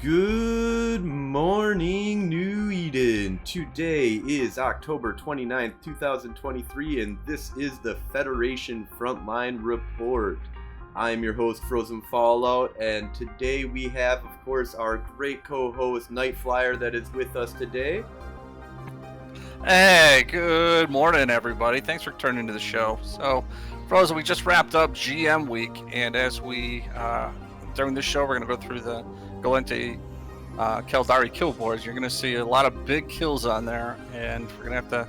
Good morning, New Eden. Today is October 29th, 2023, and this is the Federation Frontline Report. I'm your host, Frozen Fallout, and today we have, of course, our great co-host, Night Flyer, that is with us today. Hey, good morning, everybody. Thanks for tuning to the show. So, Frozen, we just wrapped up GM week, and as we, during this show, we're going to go through the Gallente Caldari kill boards. You're going to see a lot of big kills on there, and we're going to have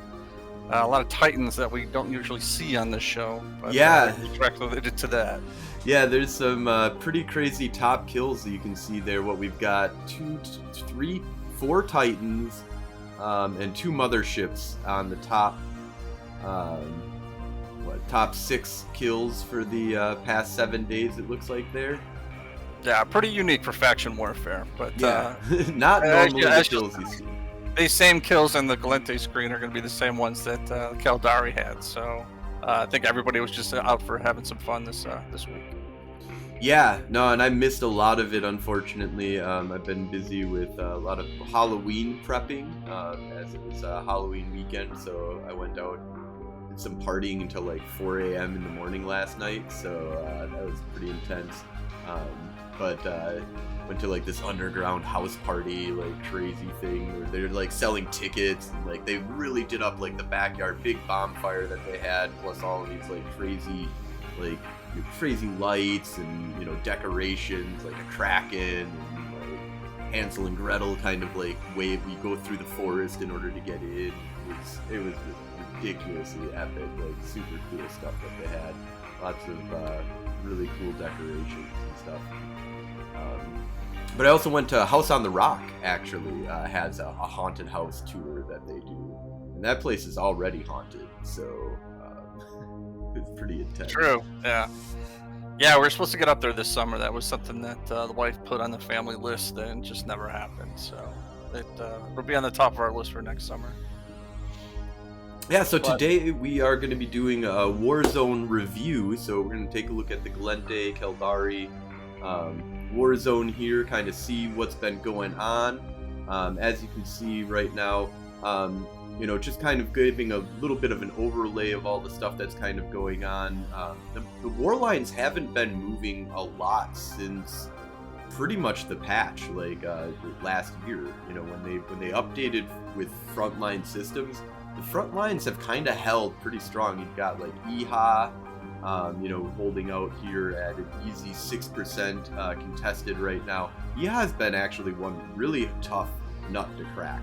a lot of titans that we don't usually see on this show. But, directly related to that. Yeah, there's some pretty crazy top kills that you can see there. What we've got, 4 titans, and 2 motherships on the top. Top 6 kills for the past 7 days, it looks like there. Yeah, pretty unique for faction warfare, but not normally the kills you see. These same kills on the Gallente screen are going to be the same ones that Caldari had, so I think everybody was just out for having some fun this week. Yeah, no, and I missed a lot of it, unfortunately. I've been busy with a lot of Halloween prepping, as it was Halloween weekend, so I went out and did some partying until like 4 a.m. in the morning last night, so that was pretty intense. But went to like this underground house party, like crazy thing where they're like selling tickets, and like they really did up like the backyard big bonfire that they had, plus all of these like crazy lights and decorations like a kraken and like Hansel and Gretel kind of like way we go through the forest in order to get in. It was ridiculously epic, like super cool stuff that they had. Lots of really cool decorations and stuff. But I also went to House on the Rock, actually has a haunted house tour that they do. And that place is already haunted, so it's pretty intense. True, yeah. Yeah, we were supposed to get up there this summer. That was something that the wife put on the family list and just never happened. So it'll be on the top of our list for next summer. Yeah, so today we are going to be doing a Warzone review. So we're going to take a look at the Gallente, Caldari, Warzone here, kind of see what's been going on. As you can see right now, just kind of giving a little bit of an overlay of all the stuff that's kind of going on. The war lines haven't been moving a lot since pretty much the patch, like last year. When they updated with frontline systems, the front lines have kind of held pretty strong. You've got like EHA, holding out here at an easy 6% contested right now. EHA has been actually one really tough nut to crack.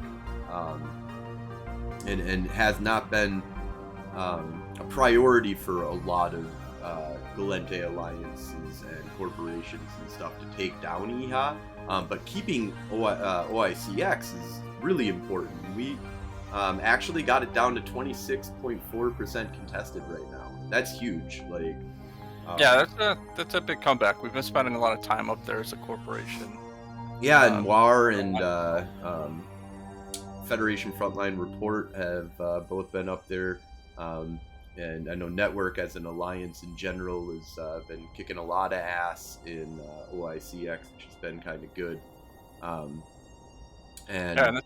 And has not been a priority for a lot of Gallente alliances and corporations and stuff to take down EHA. But keeping OICX is really important. We actually got it down to 26.4% contested right now. That's huge. Yeah, that's a big comeback. We've been spending a lot of time up there as a corporation. Yeah, and WAR and Federation Frontline Report have both been up there, and I know Network as an alliance in general has been kicking a lot of ass in OICX, which has been kind of good. And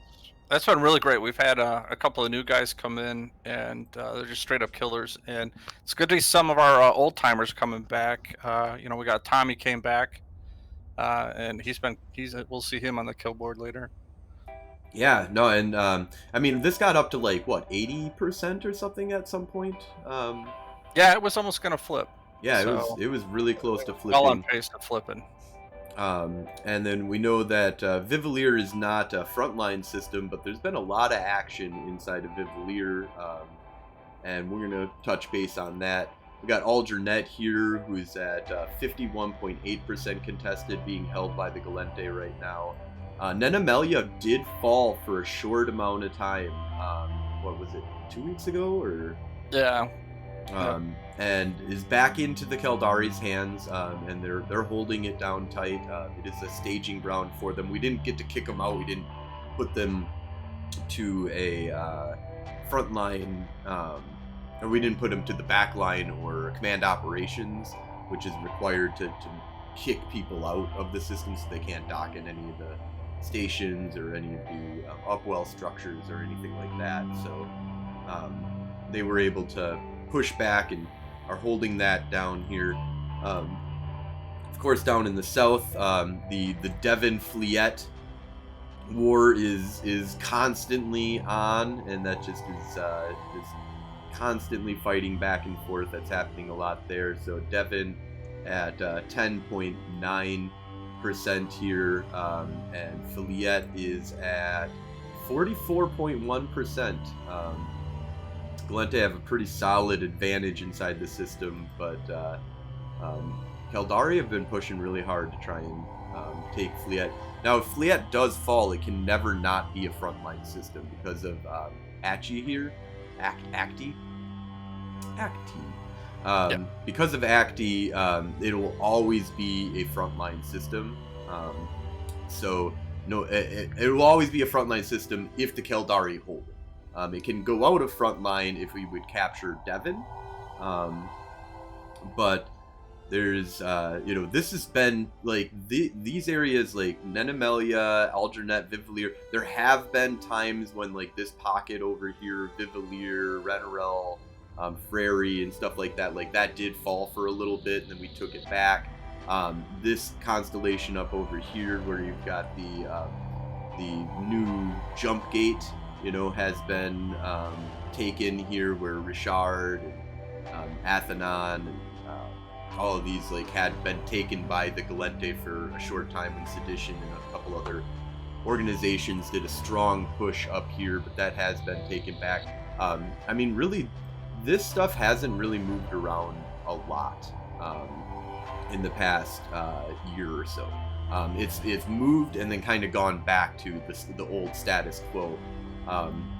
that's been really great. We've had a couple of new guys come in, and they're just straight up killers. And it's good to see some of our old timers coming back. We got Tommy came back, and we'll see him on the kill board later. Yeah, no, and this got up to like what 80% or something at some point. Yeah, it was almost gonna flip. Yeah, it was really close to flipping. Well on pace to flipping. And then we know that Vivalier is not a frontline system, but there's been a lot of action inside of Vivalier, and we're gonna touch base on that. We got Algernet here, who's at 51.8% contested, being held by the Gallente right now. Nenemelia did fall for a short amount of time. What was it, 2 weeks ago, or? Yeah. And is back into the Caldari's hands, and they're holding it down tight. It is a staging ground for them. We didn't get to kick them out. We didn't put them to a front line, or we didn't put them to the back line or command operations, which is required to kick people out of the system so they can't dock in any of the stations or any of the upwell structures or anything like that. So they were able to push back and are holding that down here. Of course, down in the south, the Devon Fleet war is constantly on, and that just is constantly fighting back and forth. That's happening a lot there. So Devon at 10.9% here, and Fleet is at 44.1%. Gallente have a pretty solid advantage inside the system, but Caldari have been pushing really hard to try and take Fleet. Now, if Fleet does fall, it can never not be a frontline system because of Acti here. Acti. Because of Acti, it will always be a frontline system. So, no, it will always be a frontline system if the Caldari hold it. It can go out of frontline if we would capture Devon. But there's, this has been, like, these areas, like, Nenemelia, Algernet, Vivalier, there have been times when, like, this pocket over here, Vivalier, Renerel, Frary, and stuff like that did fall for a little bit, and then we took it back. This constellation up over here, where you've got the new jump gate, has been taken here, where Richard and Athenon and all of these had been taken by the Gallente for a short time, and Sedition and a couple other organizations did a strong push up here, but that has been taken back. I mean, really, this stuff hasn't really moved around a lot in the past year or so. It's moved and then kind of gone back to the old status quo.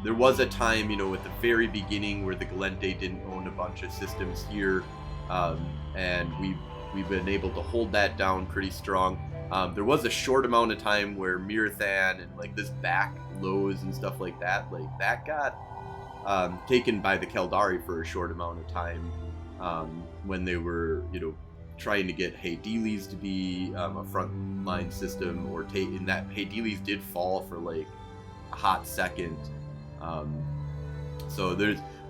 There was a time, at the very beginning where the Gallente didn't own a bunch of systems here, and we've been able to hold that down pretty strong. There was a short amount of time where Mirathan and this back lows and stuff like that got taken by the Caldari for a short amount of time, when they were trying to get Haydilis to be a frontline system, or in that Haydilis did fall for a hot second.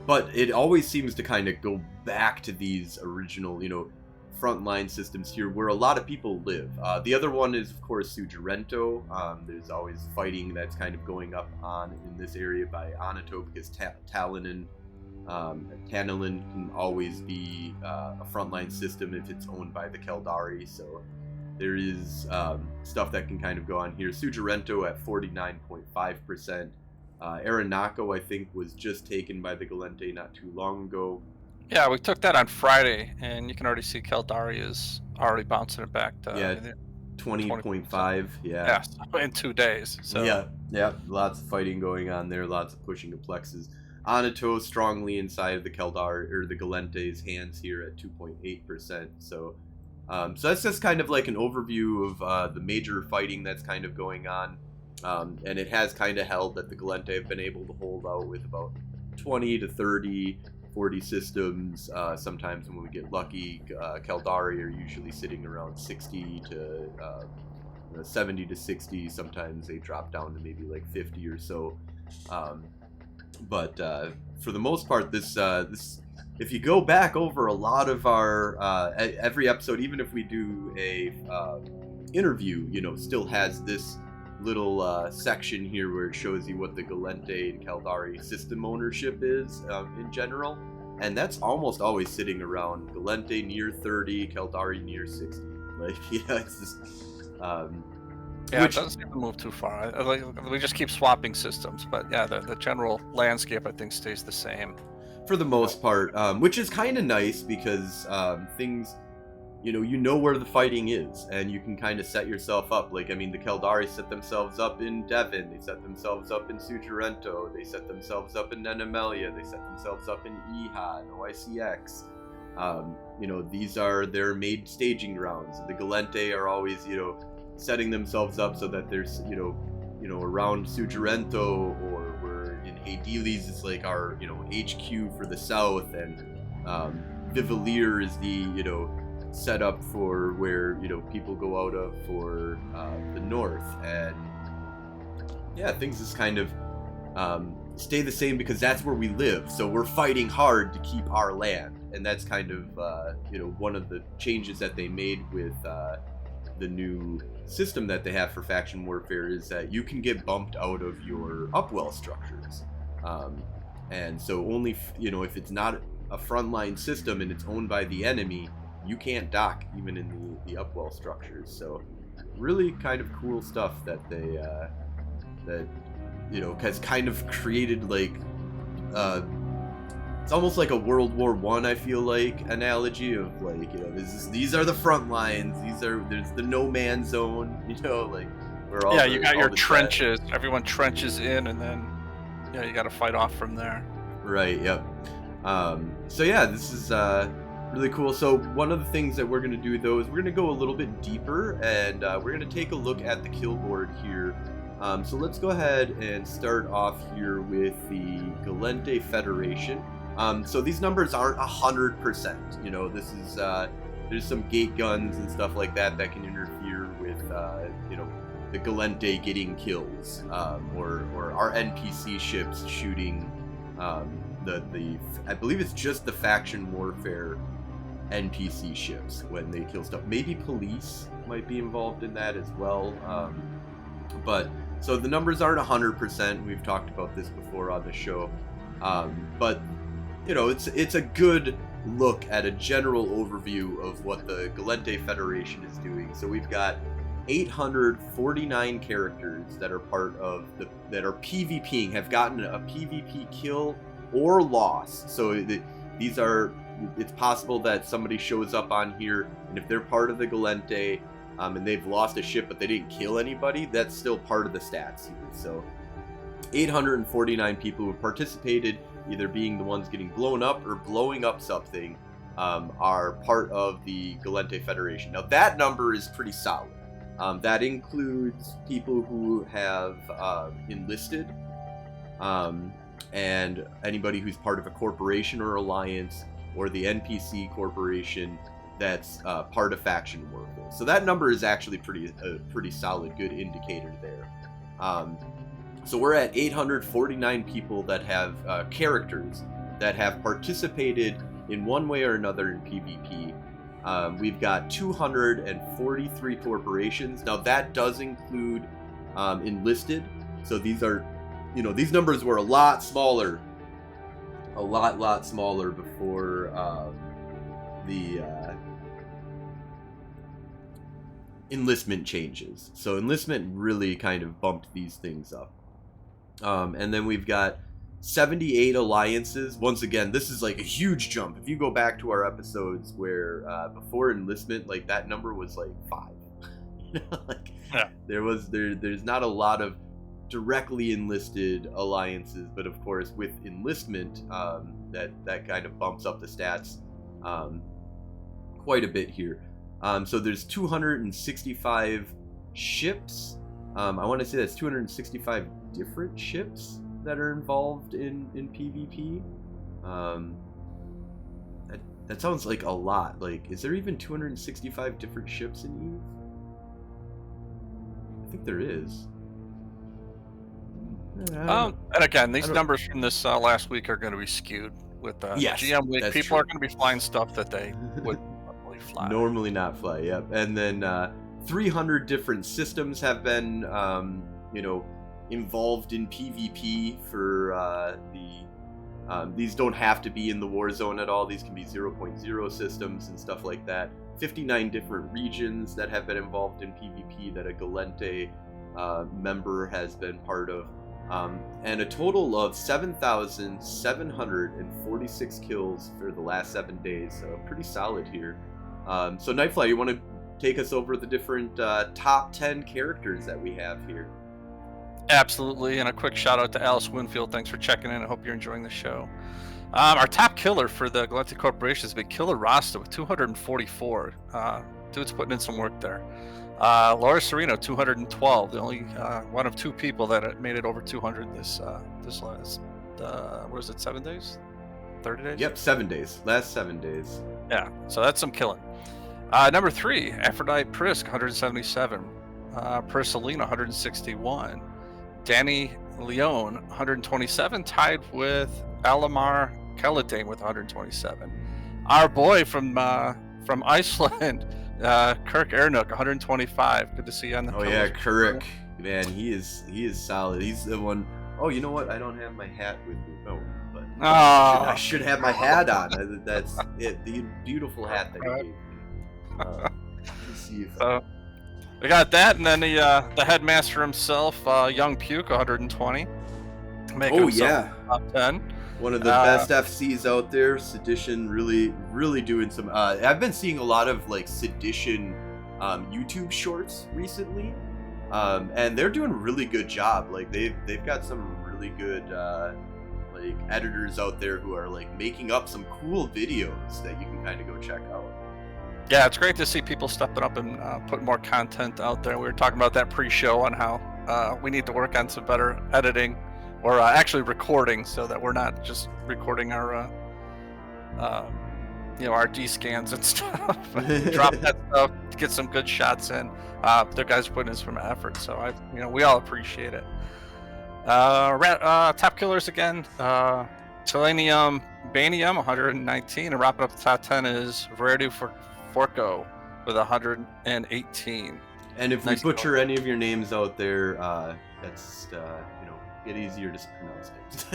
But it always seems to kind of go back to these original, frontline systems here where a lot of people live. The other one is, of course, Sugerento. There's always fighting that's kind of going up on in this area by Anato, because Tanalin can always be a frontline system if it's owned by the Caldari. So there is stuff that can kind of go on here. Sugerento at 49.5%. Aranako, I think, was just taken by the Gallente not too long ago. Yeah, we took that on Friday, and you can already see Caldari is already bouncing it back to 20.5. Yeah, in 2 days. So yeah, lots of fighting going on there, lots of pushing of plexes. Anato strongly inside of the Caldari or the Gallente's hands here at 2.8%. So that's just kind of like an overview of the major fighting that's kind of going on. And it has kind of held that the Gallente have been able to hold out with about 20 to 30, 40 systems. Sometimes when we get lucky, Caldari are usually sitting around 60 to 70 to 60. Sometimes they drop down to maybe 50 or so. But for the most part, this if you go back over a lot of our every episode, even if we do a interview, still has this little section here where it shows you what the Gallente and Caldari system ownership is in general, and that's almost always sitting around Gallente near 30, Caldari near 60. It's just it doesn't seem to move too far. We just keep swapping systems, but yeah, the general landscape I think stays the same for the most part, which is kind of nice because things. You know where the fighting is, and you can kind of set yourself up. The Caldari set themselves up in Devon, they set themselves up in Sugerento, they set themselves up in Nenemelia, they set themselves up in Iha and OICX. These are their main staging grounds. The Gallente are always, setting themselves up so that there's, around Sugerento, or we're in Haydilis, it's our, HQ for the south, and Vivalier is the, set up for where, you know, people go out of for the north. And yeah, things just kind of stay the same because that's where we live. So we're fighting hard to keep our land. And that's kind of, you know, one of the changes that they made with the new system that they have for faction warfare is that you can get bumped out of your upwell structures. And so only, you know, if it's not a frontline system and it's owned by the enemy, you can't dock even in the upwell structures. So really kind of cool stuff that they, that, you know, has kind of created like, it's almost like a World War I feel like, analogy of like, you know, these are the front lines, there's the no man zone, you know, like where all you got your trenches, everyone trenches in, and then you got to fight off from there. Right, yep. So yeah, this is really cool. So one of the things that we're going to do though is we're going to go a little bit deeper, and we're going to take a look at the kill board here. So let's go ahead and start off here with the Gallente Federation. So these numbers aren't 100%. You know, this is there's some gate guns and stuff like that that can interfere with you know, the Gallente getting kills, or our NPC ships shooting the I believe it's just the faction warfare NPC ships when they kill stuff. Maybe police might be involved in that as well. But so the numbers aren't 100%. We've talked about this before on the show. But you know, it's a good look at a general overview of what the Gallente Federation is doing. So we've got 849 characters that are part of that are PvPing, have gotten a PvP kill or loss. So these are, it's possible that somebody shows up on here, and if they're part of the Gallente, and they've lost a ship but they didn't kill anybody, that's still part of the stats here. So 849 people who participated, either being the ones getting blown up or blowing up something, are part of the Gallente Federation. Now that number is pretty solid. That includes people who have enlisted, and anybody who's part of a corporation or alliance, or the NPC corporation that's part of faction warfare. So that number is actually pretty solid, good indicator there. So we're at 849 people that have characters that have participated in one way or another in PvP. We've got 243 corporations. Now that does include enlisted. So these are, you know, these numbers were a lot smaller, a lot smaller before the enlistment changes. So enlistment really kind of bumped these things up. And then we've got 78 alliances. Once again, this is like a huge jump. If you go back to our episodes where before enlistment, like that number was like 5. You know, like yeah. There's not a lot of directly enlisted alliances, but of course with enlistment, that kind of bumps up the stats quite a bit here. So there's 265 ships. I want to say that's 265 different ships that are involved in PvP. That sounds like a lot. Like, is there even 265 different ships in Eve? I think there is. And again, these numbers from this last week are going to be skewed with yes, GM week. People true. Are going to be flying stuff that they would normally fly. Normally not fly, yep. And then 300 different systems have been, you know, involved in PvP for these don't have to be in the Warzone at all. These can be 0.0 systems and stuff like that. 59 different regions that have been involved in PvP that a Gallente member has been part of. And a total of 7,746 kills for the last 7 days. So pretty solid here. So Nightfly, you want to take us over the different top 10 characters that we have here? Absolutely, and a quick shout out to Alice Winfield. Thanks for checking in. I hope you're enjoying the show. Our top killer for the Gallente Corporation has been Killer Rasta with 244. Dude's putting in some work there. Laura Sereno, 212. The only one of 2 people that made it over 200 this last, what was it, 7 days? 30 days? Yep, 7 days. Last 7 days. Yeah, so that's some killing. Number 3, Aphrodite Prisk, 177. Persilina, 161. Danny Leone, 127, tied with Alamar Keladane with 127. Our boy from Iceland, Kirk Ernook, 125. Good to see you on the Oh yeah, Kirk. Man, he is solid. He's the one. Oh, you know what? I don't have my hat with me. Oh, but I should have my hat on. That's it. The beautiful hat that he gave me. Let's see if we got that, and then the headmaster himself, Young Puke, 120. Oh yeah, top 10. One of the best FCs out there. Sedition really doing some. I've been seeing a lot of like Sedition YouTube shorts recently, and they're doing a really good job. Like they've got some really good like editors out there who are like making up some cool videos that you can kind of go check out. Yeah, it's great to see people stepping up and putting more content out there. We were talking about that pre-show on how we need to work on some better editing, or actually recording, so that we're not just recording our our D scans and stuff. Drop that stuff, get some good shots in. The guys are putting in some effort, so we all appreciate it. Top killers again. Selenium Banium, 119, and wrapping up the top 10 is Verdu Forco with 118. And if we butcher any of your names out there, that's get easier to pronounce names.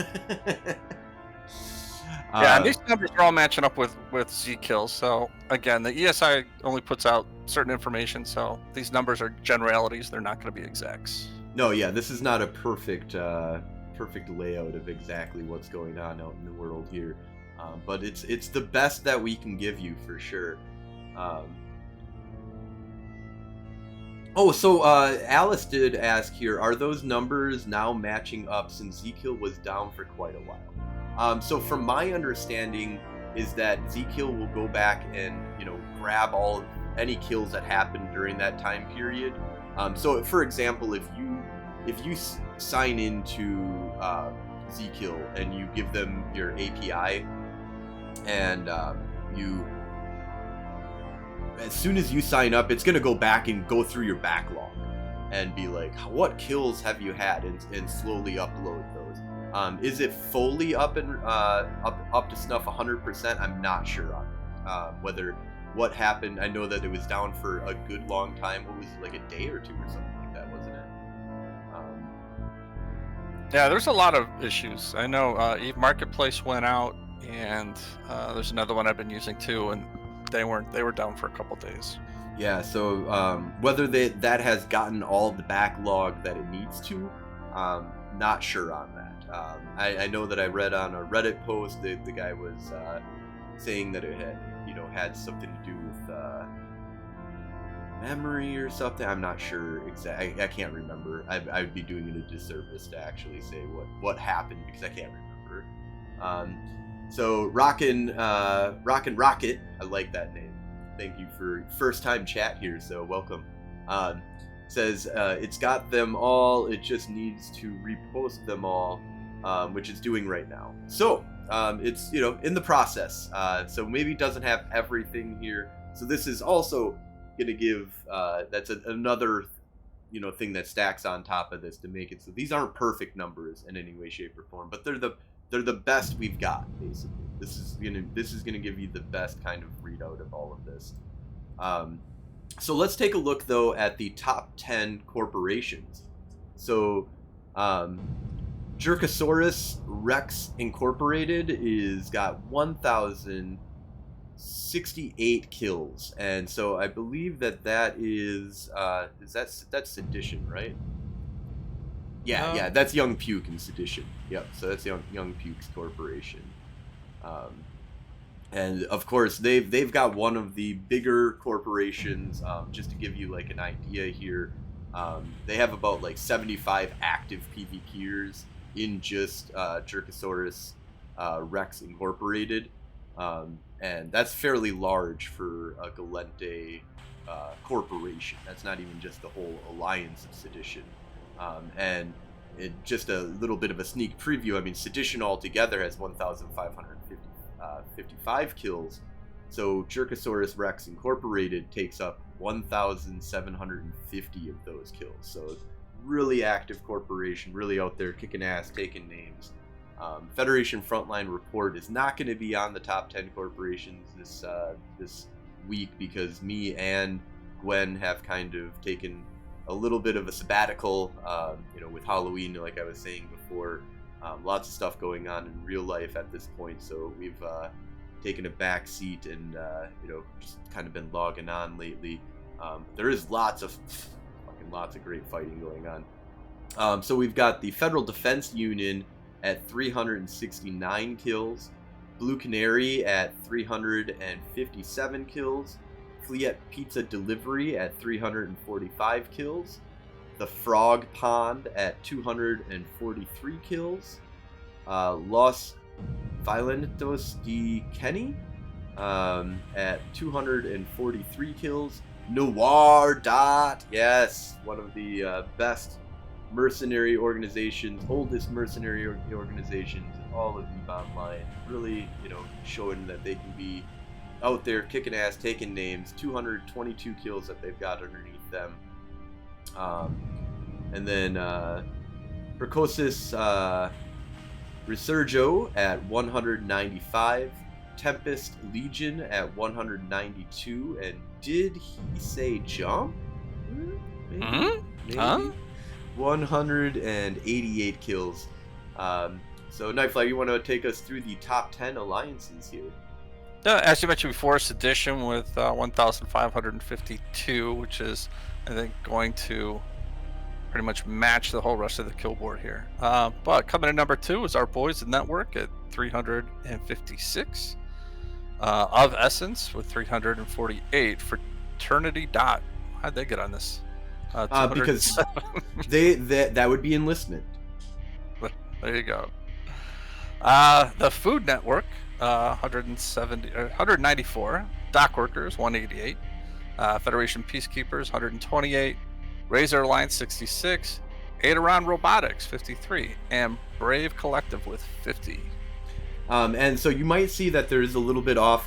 Yeah, and these numbers are all matching up with zkills. So again, the ESI only puts out certain information, so these numbers are generalities. They're not going to be exacts. No, yeah, this is not a perfect layout of exactly what's going on out in the world here, but it's the best that we can give you for sure. So Alice did ask here, are those numbers now matching up since zkill was down for quite a while? So from my understanding is that zkill will go back and grab any kills that happened during that time period. So for example, if you sign into zkill and you give them your API, and as soon as you sign up, it's going to go back and go through your backlog and be like, what kills have you had, and slowly upload those. Is it fully up to snuff 100%? I'm not sure on whether what happened. I know that it was down for a good long time. What was it, like a day or two or something like that, wasn't it? Yeah, there's a lot of issues. I know Eve Marketplace went out, and there's another one I've been using too, and they were down for a couple days. Yeah, so whether that has gotten all the backlog that it needs to, not sure on that. I know that I read on a Reddit post that the guy was saying that it had something to do with memory or something. I'm not sure exactly. I can't remember. I'd be doing it a disservice to actually say what happened, because I can't remember. So Rockin' Rocket, I like that name. Thank you for first time chat here, so welcome. Says it's got them all, it just needs to repost them all, which it's doing right now. So it's in the process. So maybe it doesn't have everything here. So this is also gonna give that's another thing that stacks on top of this to make it so these aren't perfect numbers in any way, shape, or form, but they're the best we've got, basically. This is gonna give you the best kind of readout of all of this. So let's take a look though at the top 10 corporations. So Jerkosaurus Rex Incorporated is got 1,068 kills, and so I believe that is that's Sedition, right? Yeah, that's Young Puke and Sedition. Yep, so that's Young Puke's corporation. And of course they've got one of the bigger corporations. Just to give you like an idea here, they have about like 75 active PvPers in just Jerkosaurus Rex Incorporated, and that's fairly large for a Gallente corporation. That's not even just the whole alliance of Sedition. And just a little bit of a sneak preview, I mean, Sedition altogether has 1,555 kills. So Jerkosaurus Rex Incorporated takes up 1,750 of those kills. So really active corporation, really out there kicking ass, taking names. Federation Frontline Report is not going to be on the top 10 corporations this week because me and Gwen have kind of taken a little bit of a sabbatical, with Halloween, like I was saying before. Lots of stuff going on in real life at this point, so we've taken a back seat and just kind of been logging on lately. There is lots of great fighting going on. So we've got the Federal Defense Union at 369 kills, Blue Canary at 357 kills, Fleet Pizza Delivery at 345 kills, the Frog Pond at 243 kills, Los Violentos de Kenny at 243 kills, Noir Dot, yes, one of the best mercenary organizations, oldest mercenary organizations in all of EVE Online, really, showing that they can be out there kicking ass, taking names. 222 kills that they've got underneath them. And then Precocis Resurgo at 195, Tempest Legion at 192, and did he say jump? Maybe. 188 kills. So Nightfly, you want to take us through the top 10 alliances here? As you mentioned before, Sedition with 1,552, which is, I think, going to pretty much match the whole rest of the kill board here. But coming in number 2 is our boys, the Network, at 356. Of Essence with 348. Fraternity Dot. How'd they get on this? Because that would be enlistment. There you go. The Food Network, 194. Dock Workers, 188. Federation Peacekeepers, 128. Razor Alliance, 66. Adaron Robotics, 53. And Brave Collective with 50. And so you might see that there's a little bit off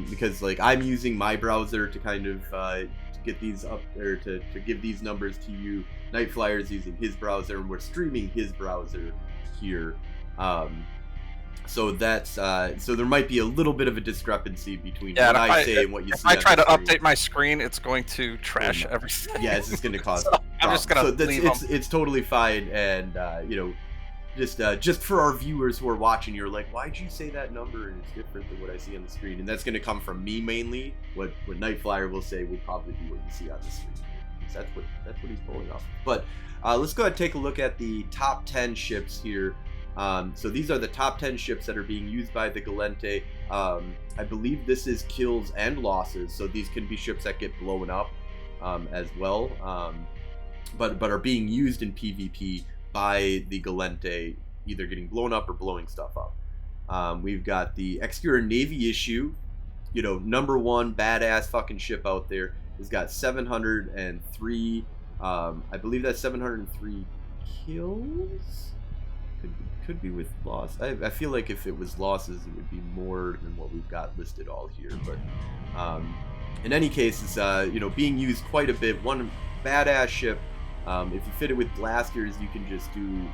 because I'm using my browser to kind of get these up there to give these numbers to you. Nightflyer's using his browser, and we're streaming his browser here. So that's so there might be a little bit of a discrepancy between what I say and what you see. If I try to update my screen, it's going to trash everything. Yeah, it's just going to cause. So I'm just going to leave them. It's totally fine, and just for our viewers who are watching, you're like, why'd you say that number and it's different than what I see on the screen? And that's going to come from me mainly. What Nightflyer will say will probably be what you see on the screen. That's what he's pulling off. But let's go ahead and take a look at the top 10 ships here. So these are the top 10 ships that are being used by the Gallente. I believe this is kills and losses, so these can be ships that get blown up as well, but are being used in PvP by the Gallente, either getting blown up or blowing stuff up. We've got the Executor Navy issue, number one badass fucking ship out there. It's got 703, I believe that's 703 kills? Could be with loss. I feel like if it was losses, it would be more than what we've got listed all here. But in any case, it's being used quite a bit. One badass ship. If you fit it with blasters, you can just do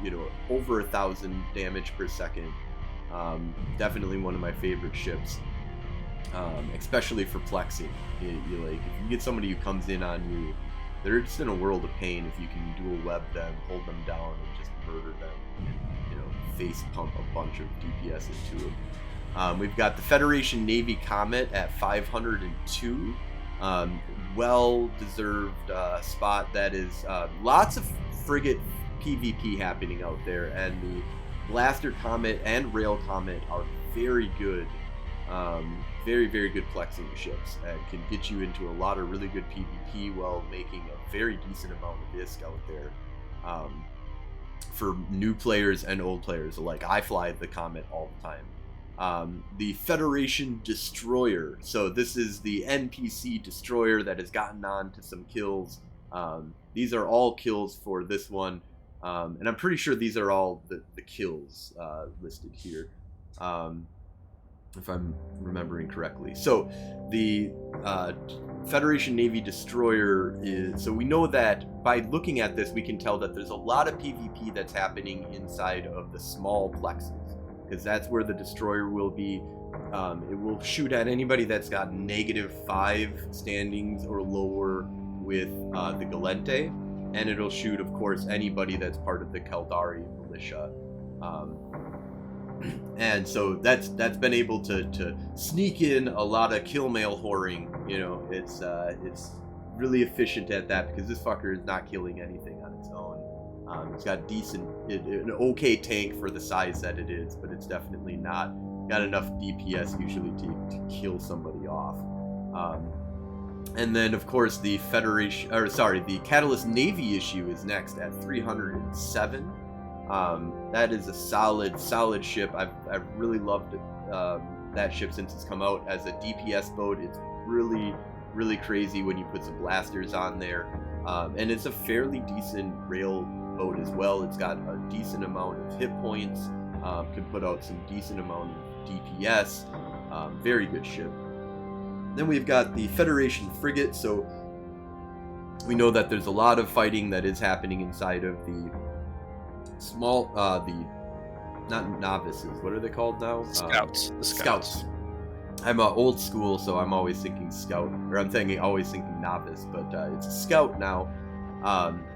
over 1,000 damage per second. Definitely one of my favorite ships, especially for plexing. If you get somebody who comes in on you, they're just in a world of pain. If you can dual web them, hold them down, and just murder them. Face pump a bunch of DPS into them. We've got the Federation Navy Comet at 502. Well-deserved spot. That is lots of frigate PvP happening out there, and the Blaster Comet and Rail Comet are very good, very, very good plexing ships, and can get you into a lot of really good PvP while making a very decent amount of disc out there. For new players and old players alike. I fly the Comet all the time. The Federation Destroyer. So this is the NPC destroyer that has gotten on to some kills. These are all kills for this one. And I'm pretty sure these are all the kills listed here. if I'm remembering correctly. So the Federation Navy destroyer is, so we know that by looking at this, we can tell that there's a lot of PvP that's happening inside of the small plexes, because that's where the destroyer will be. It will shoot at anybody that's got -5 standings or lower with the Gallente, and it'll shoot, of course, anybody that's part of the Caldari militia. And so that's been able to sneak in a lot of kill mail whoring. You know, it's really efficient at that, because this fucker is not killing anything on its own. It's got an okay tank for the size that it is, but it's definitely not got enough DPS usually to kill somebody off. And then, of course, the the Catalyst Navy issue is next at 307. That is a solid ship. I've really loved that ship since it's come out as a DPS boat. It's really crazy when you put some blasters on there, and it's a fairly decent rail boat as well. It's got a decent amount of hit points, can put out some decent amount of DPS. Very good ship. Then we've got the Federation frigate. So we know that there's a lot of fighting that is happening inside of the small, not novices. What are they called now? Scouts. The scouts. I'm old school, so I'm always thinking scout, or always thinking novice, but it's a scout now.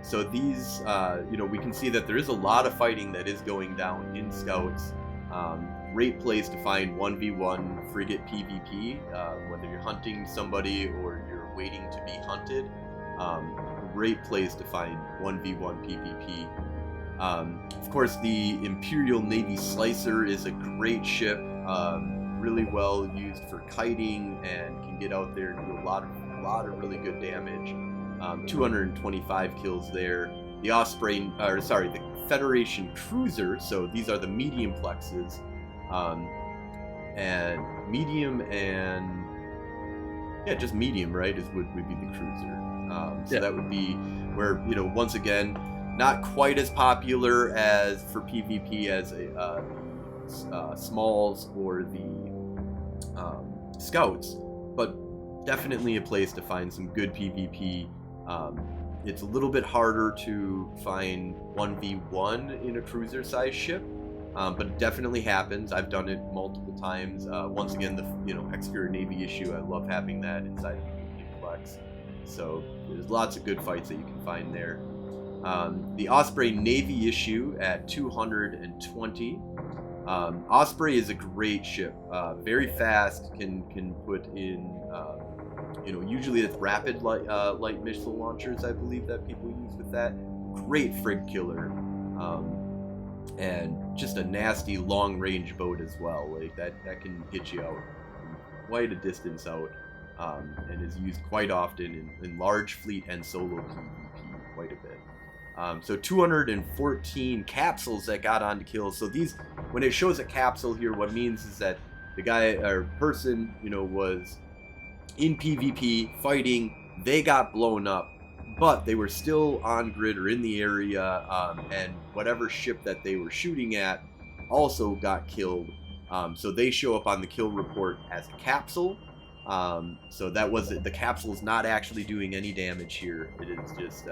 So these, we can see that there is a lot of fighting that is going down in scouts. Great place to find 1v1 frigate PvP, whether you're hunting somebody or you're waiting to be hunted. Great place to find 1v1 PvP. Of course, the Imperial Navy Slicer is a great ship, really well used for kiting, and can get out there and do a lot of really good damage. 225 kills there. The the Federation Cruiser, so these are the medium plexes, and medium and just medium, right, would be the cruiser. So that would be where, once again, not quite as popular as for PvP as smalls or the scouts, but definitely a place to find some good PvP. It's a little bit harder to find 1v1 in a cruiser size ship, but it definitely happens. I've done it multiple times. Once again, the Executor Navy issue, I love having that inside of the medium plex. So there's lots of good fights that you can find there. The Osprey Navy issue at 220. Osprey is a great ship, very fast, can put in, usually it's rapid light missile launchers, I believe, that people use with that. Great frig killer, and just a nasty long range boat as well. Like that can hit you out quite a distance out, and is used quite often in large fleet and solo PvP quite a bit. So 214 capsules that got onto kills. So these, when it shows a capsule here, what it means is that the guy or person, was in PvP fighting, they got blown up, but they were still on grid or in the area, and whatever ship that they were shooting at also got killed. So they show up on the kill report as a capsule. So that was it. The capsule is not actually doing any damage here. It is just,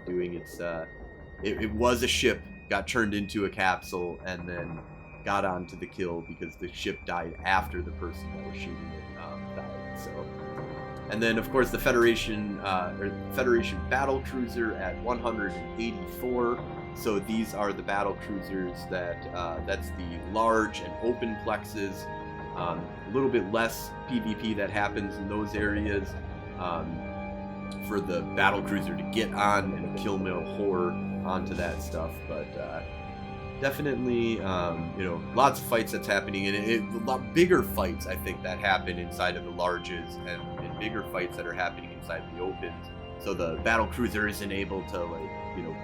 doing its. It was a ship, got turned into a capsule, and then got onto the kill because the ship died after the person that was shooting it died. So, and then of course the Federation battle cruiser at 184. So these are the battle cruisers that's the large and open plexes. A little bit less PvP that happens in those areas, for the battle cruiser to get on and kill mail whore onto that stuff, but definitely lots of fights that's happening, and a lot bigger fights I think that happen inside of the larges, and bigger fights that are happening inside the opens. So the battle cruiser isn't able to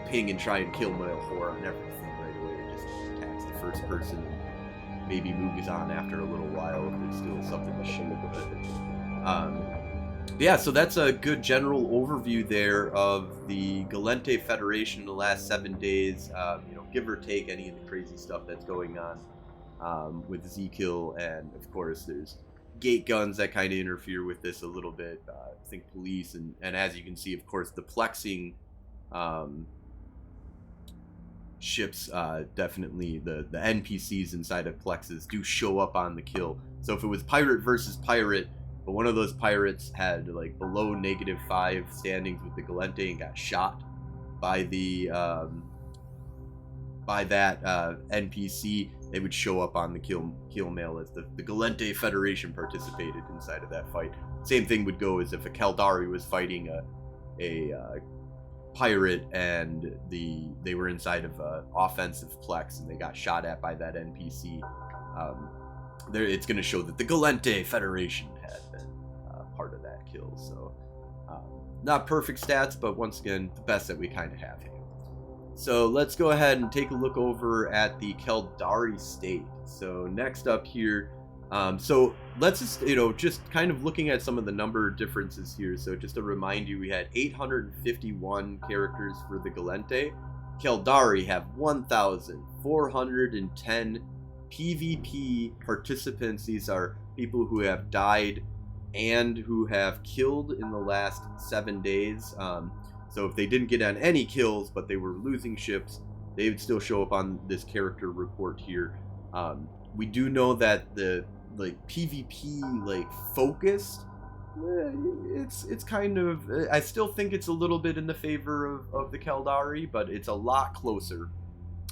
ping and try and kill mail whore on everything right away. It just attacks the first person. Maybe moves on after a little while if there's still something to shoot. But yeah, so that's a good general overview there of the Gallente Federation in the last 7 days. Give or take any of the crazy stuff that's going on. with zkill, and of course there's gate guns that kind of interfere with this a little bit. I think police, and as you can see, of course, the plexing ships, definitely the NPCs inside of plexes do show up on the kill. So if it was pirate versus pirate, but one of those pirates had like below -5 standings with the Gallente and got shot by the by that NPC, they would show up on the kill mail as the Gallente Federation participated inside of that fight. Same thing would go as if a Caldari was fighting a pirate and they were inside of a offensive plex and they got shot at by that NPC. It's going to show that the Gallente Federation had been part of that kill. So not perfect stats, but once again, the best that we kind of have here. So let's go ahead and take a look over at the Caldari state. So next up here, so let's just, just kind of looking at some of the number differences here. So just to remind you, we had 851 characters for the Gallente. Caldari have 1,410 PvP participants. These are people who have died and who have killed in the last 7 days. So if they didn't get on any kills, but they were losing ships, they would still show up on this character report here. We do know that the PvP focused, it's kind of, I still think it's a little bit in the favor of the Caldari, but it's a lot closer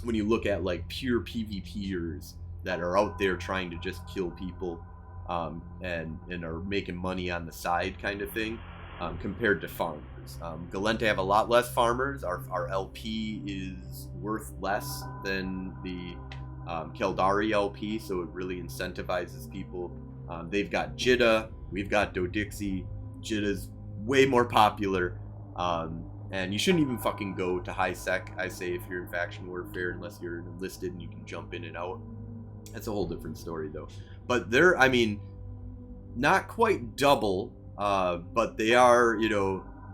when you look at pure PvPers that are out there trying to just kill people and are making money on the side kind of thing, compared to farmers. Gallente have a lot less farmers. Our LP is worth less than the Caldari LP, so it really incentivizes people. They've got Jitta, we've got Dodixie. Jitta's way more popular, and you shouldn't even fucking go to high sec, I say, if you're in faction warfare, unless you're enlisted and you can jump in and out. That's a whole different story though. But they're, I mean, not quite double, but they are,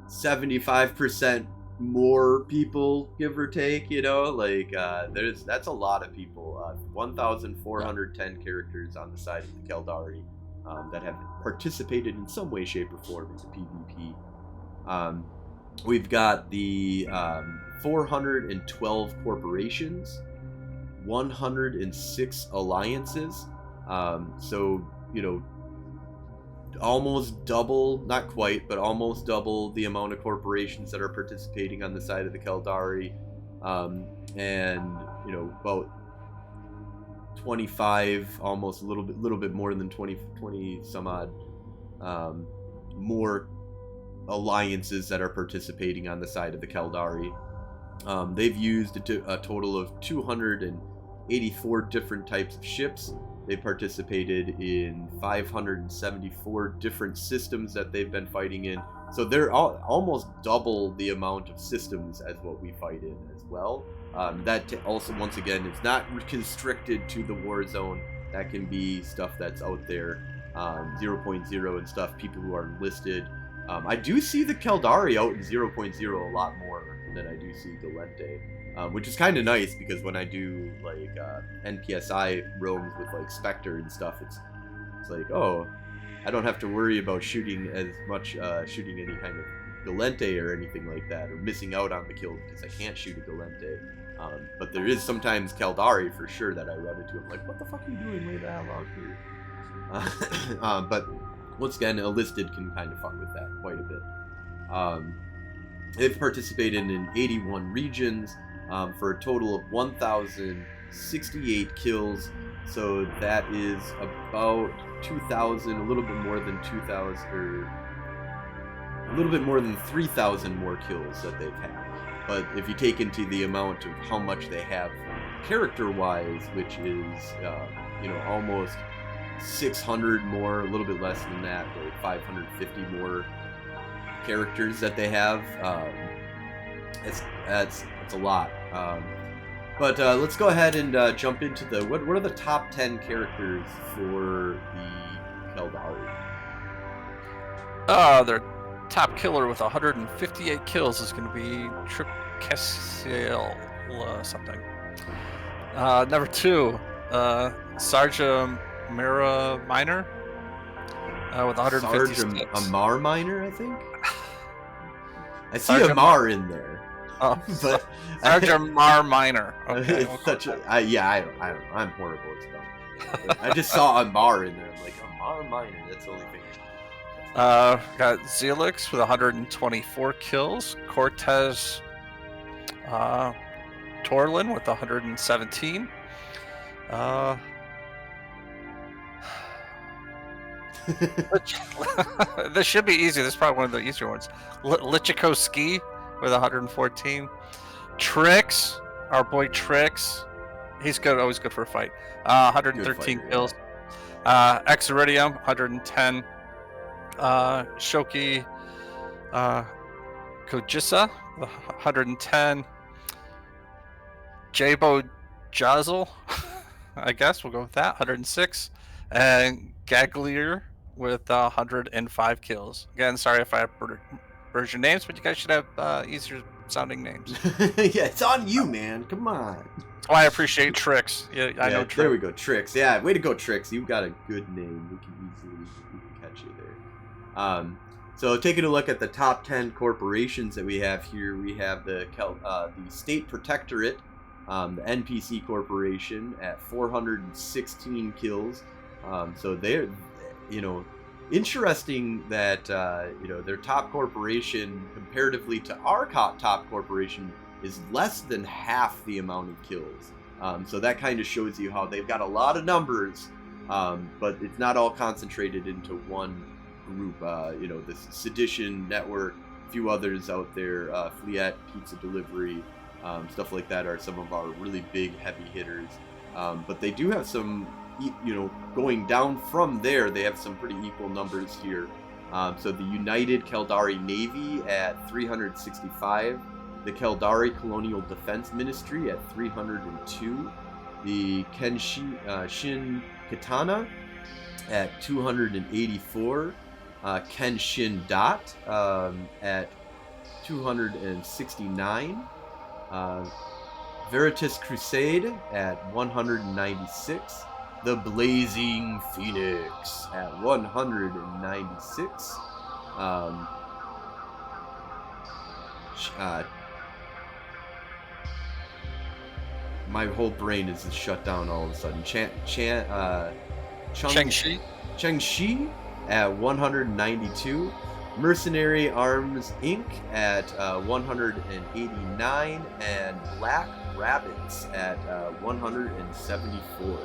75% more people, give or take, that's a lot of people. 1,410 characters on the side of the Caldari that have participated in some way, shape, or form in the PvP. We've got the 412 corporations, 106 alliances, so almost double, not quite, but almost double the amount of corporations that are participating on the side of the Caldari, and about 25, almost a little bit more than 20 some odd more alliances that are participating on the side of the Caldari. They've used a total of 284 different types of ships. They participated in 574 different systems that they've been fighting in. So they're almost double the amount of systems as what we fight in as well. That also, once again, is not constricted to the Warzone. That can be stuff that's out there, 0.0 and stuff, people who are enlisted. I do see the Caldari out in 0.0 a lot more than I do see Gallente. Which is kind of nice, because when I do NPSI roams with Spectre and stuff, it's oh, I don't have to worry about shooting as much, shooting any kind of Gallente or anything like that, or missing out on the kill because I can't shoot a Gallente. But there is sometimes Caldari for sure that I run into. I'm like, what the fuck are you doing way the hell out here? But once again, enlisted can kind of fuck with that quite a bit. They've participated in 81 regions. For a total of 1,068 kills, so that is about 2,000, a little bit more than 2,000, or a little bit more than 3,000 more kills that they've had. But if you take into the amount of how much they have character-wise, which is, almost 600 more, a little bit less than that, or 550 more characters that they have, that's a lot. But let's go ahead and jump into the what are the top 10 characters for the Caldari? Their top killer with 158 kills is going to be Tripkesiel something. Number 2, Sarja Mira Minor with Sarge 156. Amar Minor, I think. I see Sarge Amar in there, Oh, but Sarja Mar Minor. Okay, it's such a yeah. I don't know. I'm horrible at spelling. I just saw Amar in there. I'm like Amar Minor. That's the only thing. Got Zelix with 124 kills. Cortez Torlin with 117. This should be easy. This is probably one of the easier ones. Lichiko Ski with 114. Trix, our boy Trix. He's good, always good for a fight. 113 fighter, kills. Exiridium, 110. Shoki Kojisa, 110. Jabo Jazzle, I guess we'll go with that, 106. And Gaglier with 105 kills. Again, sorry if I butchered your names, but you guys should have easier sounding names. Yeah, it's on you, man. Come on. That's why I appreciate Trix. Yeah, I know Trix. There we go, Trix. Yeah, way to go, Trix. You got a good name. We can catch you there. So taking a look at the top 10 corporations that we have here, we have the State Protectorate, the NPC Corporation at 416 kills. So they're, interesting that their top corporation comparatively to our top corporation is less than half the amount of kills. So that kind of shows you how they've got a lot of numbers, but it's not all concentrated into one group. This Sedition Network, a few others out there, Fleet Pizza Delivery, stuff like that are some of our really big heavy hitters. But they do have some, going down from there, they have some pretty equal numbers here. So the United Caldari Navy at 365, the Caldari Colonial Defense Ministry at 302, the Kenshin Katana at 284, Kenshin Dot at 269, Veritas Crusade at 196, the Blazing Phoenix at 196, my whole brain is just shut down all of a sudden. Chengshi at 192, Mercenary Arms Inc. at 189, and Black Rabbits at 174.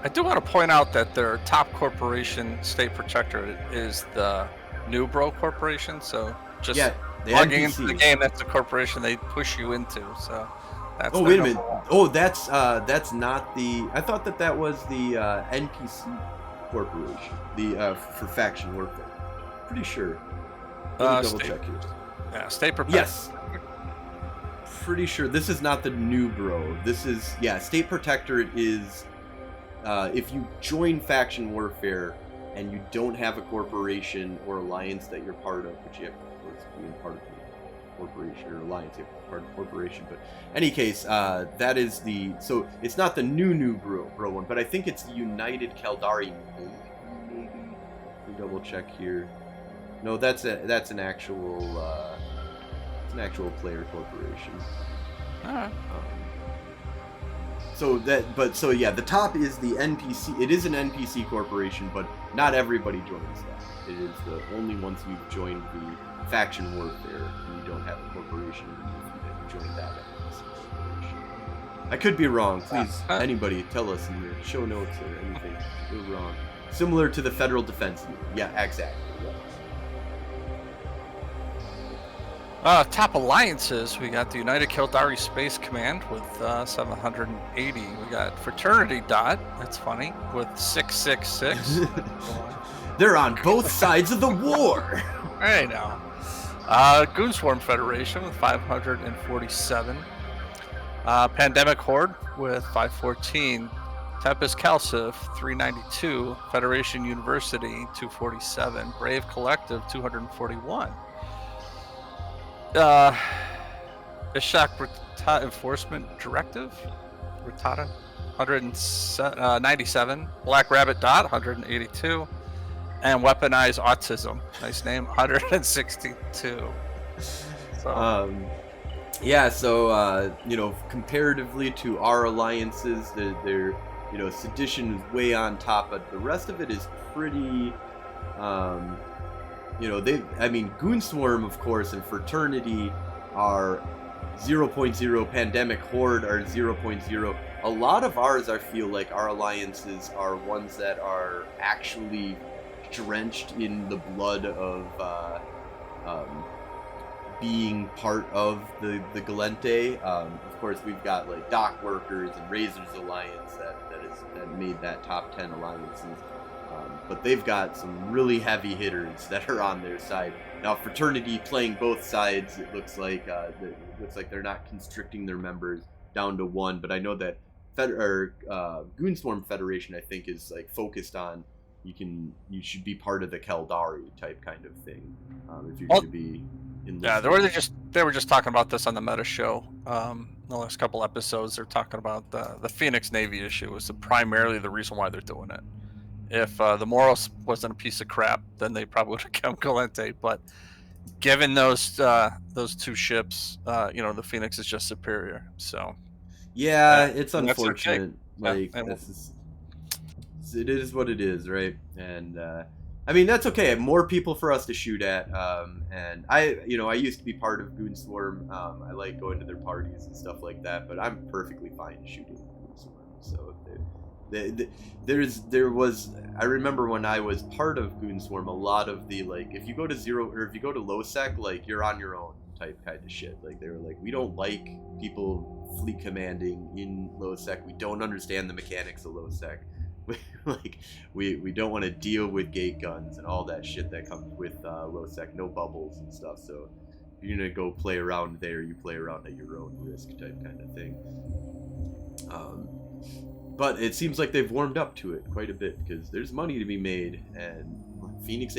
I do want to point out that their top corporation, State Protectorate, is the New Bro Corporation. So just logging into the game, that's the corporation they push you into. So that's wait a minute. Oh, that's not the. I thought that was the NPC corporation, the for faction warfare. Pretty sure. Let me double check here. Yeah, State Protectorate. Yes. Pretty sure this is not the New Bro. This is State Protectorate is. If you join faction warfare and you don't have a corporation or alliance that you're part of, which you have to, of course, being part of the corporation or alliance, you have to be part of the corporation. But in any case, that is the. So it's not the new bro one, but I think it's the United Caldari Navy. Maybe. Let me double check here. No, that's an actual player corporation. All right. The top is the NPC. It is an NPC corporation, but not everybody joins that. It is the only once you've joined the faction warfare and you don't have a corporation, you join that NPC corporation. I could be wrong. Please, anybody, tell us in the show notes or anything. We're wrong. Similar to the Federal Defense Unit. Yeah, exactly. Yeah. Top alliances, we got the United Caldari Space Command with 780. We got Fraternity Dot, that's funny, with 666. They're on both sides of the war. I know. Goonswarm Federation with 547. Pandemic Horde with 514. Tempest Calcif 392. Federation University 247. Brave Collective 241. Ishak Ratata Enforcement Directive? Ratata? 197. Black Rabbit Dot, 182. And Weaponized Autism, nice name, 162. So Yeah, so comparatively to our alliances, they're Sedition is way on top, but the rest of it is pretty. Goonswarm, of course, and Fraternity are 0.0. Pandemic Horde are 0.0. A lot of ours, I feel like our alliances are ones that are actually drenched in the blood of being part of the Gallente. Of course, we've got like Dock Workers and Razor's Alliance that made that top 10 alliances. But they've got some really heavy hitters that are on their side. Now, Fraternity playing both sides, it looks like they're not constricting their members down to one. But I know that Goonswarm Federation, I think, is like focused on you should be part of the Caldari type kind of thing if you're going to be. Yeah, they were just talking about this on the Meta Show. The last couple episodes, they're talking about the Phoenix Navy issue is primarily the reason why they're doing it. If the Moros wasn't a piece of crap, then they probably would have come Gallente. But given those two ships, the Phoenix is just superior. So yeah, it's unfortunate. Okay. It is what it is, right? And that's okay. More people for us to shoot at. And I used to be part of Goonswarm. I like going to their parties and stuff like that. But I'm perfectly fine shooting Goonswarm. So I remember when I was part of Goonswarm, a lot of the if you go to zero or if you go to low sec, you're on your own type kind of shit. They were like, we don't like people fleet commanding in low sec. We don't understand the mechanics of low sec. we don't want to deal with gate guns and all that shit that comes with low sec, no bubbles and stuff. So if you're gonna go play around there, you play around at your own risk type kind of thing. But it seems like they've warmed up to it quite a bit because there's money to be made and Phoenix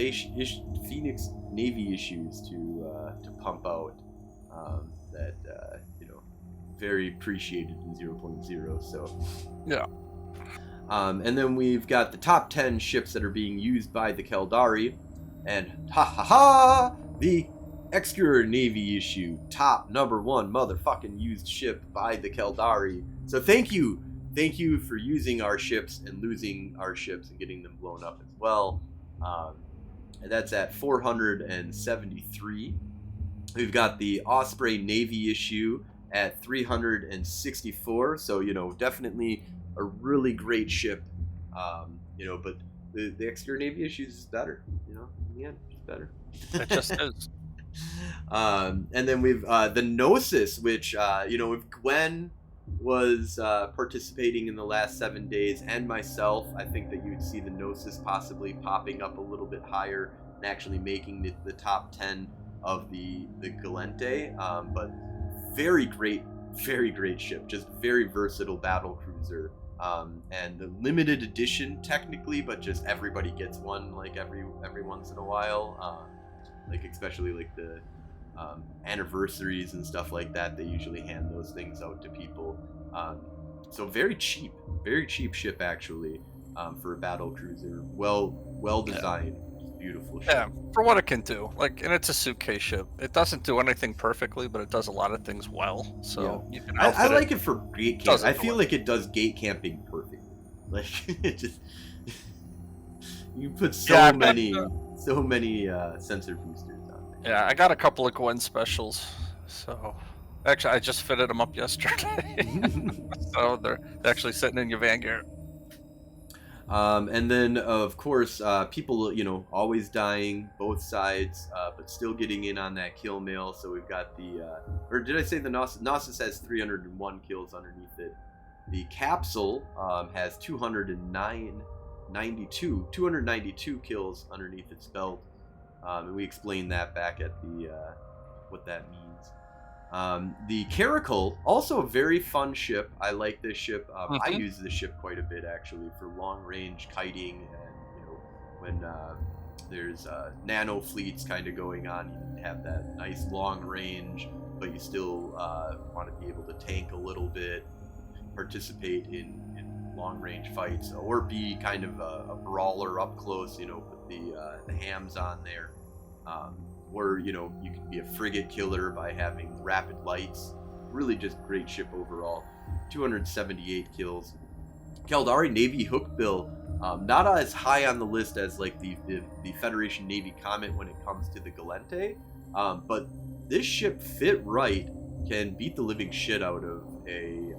Navy issues to pump out that very appreciated in 0.0. So yeah. And then we've got the top 10 ships that are being used by the Caldari, and the Executor Navy issue, top number 1 motherfucking used ship by the Caldari. So thank you for using our ships and losing our ships and getting them blown up as well. And that's at 473. We've got the Osprey Navy issue at 364. So definitely a really great ship, but the Executor Navy issues is better, in the end, it's better. It just is. And then we've the Gnosis, which, if Gwen was participating in the last 7 days, and myself, I think that you'd see the Gnosis possibly popping up a little bit higher and actually making the top 10 of the Gallente, but very great ship, just very versatile battle cruiser. And the limited edition technically, but just everybody gets one every once in a while, especially the anniversaries and stuff like that. They usually hand those things out to people. So very cheap ship actually, for a battle cruiser. Well designed. Yeah. Beautiful ship. Yeah, for what it can do. And it's a suitcase ship. It doesn't do anything perfectly, but it does a lot of things well. So yeah. You can I like it for gate camp. I feel like it does gate camping perfectly. It just you put so many sensor boosters on there. Yeah, I got a couple of Gwen specials. So actually, I just fitted them up yesterday. So they're actually sitting in your Vanguard. And then, of course, people, always dying, both sides, but still getting in on that kill mail. So we've got or did I say the Gnosis has 301 kills underneath it. The Capsule has 292 kills underneath its belt. And we explained that back at the what that means. The Caracal, also a very fun ship. I like this ship. I use this ship quite a bit actually for long range kiting, and when there's nano fleets kind of going on, you can have that nice long range, but you still want to be able to tank a little bit, participate in long-range fights, or be kind of a brawler up close, you know, put the hams on there. Or, you know, you can be a frigate killer by having rapid lights. Really just great ship overall. 278 kills. Caldari Navy Hookbill, not as high on the list as like the Federation Navy Comet when it comes to the Gallente, but this ship fit right can beat the living shit out of a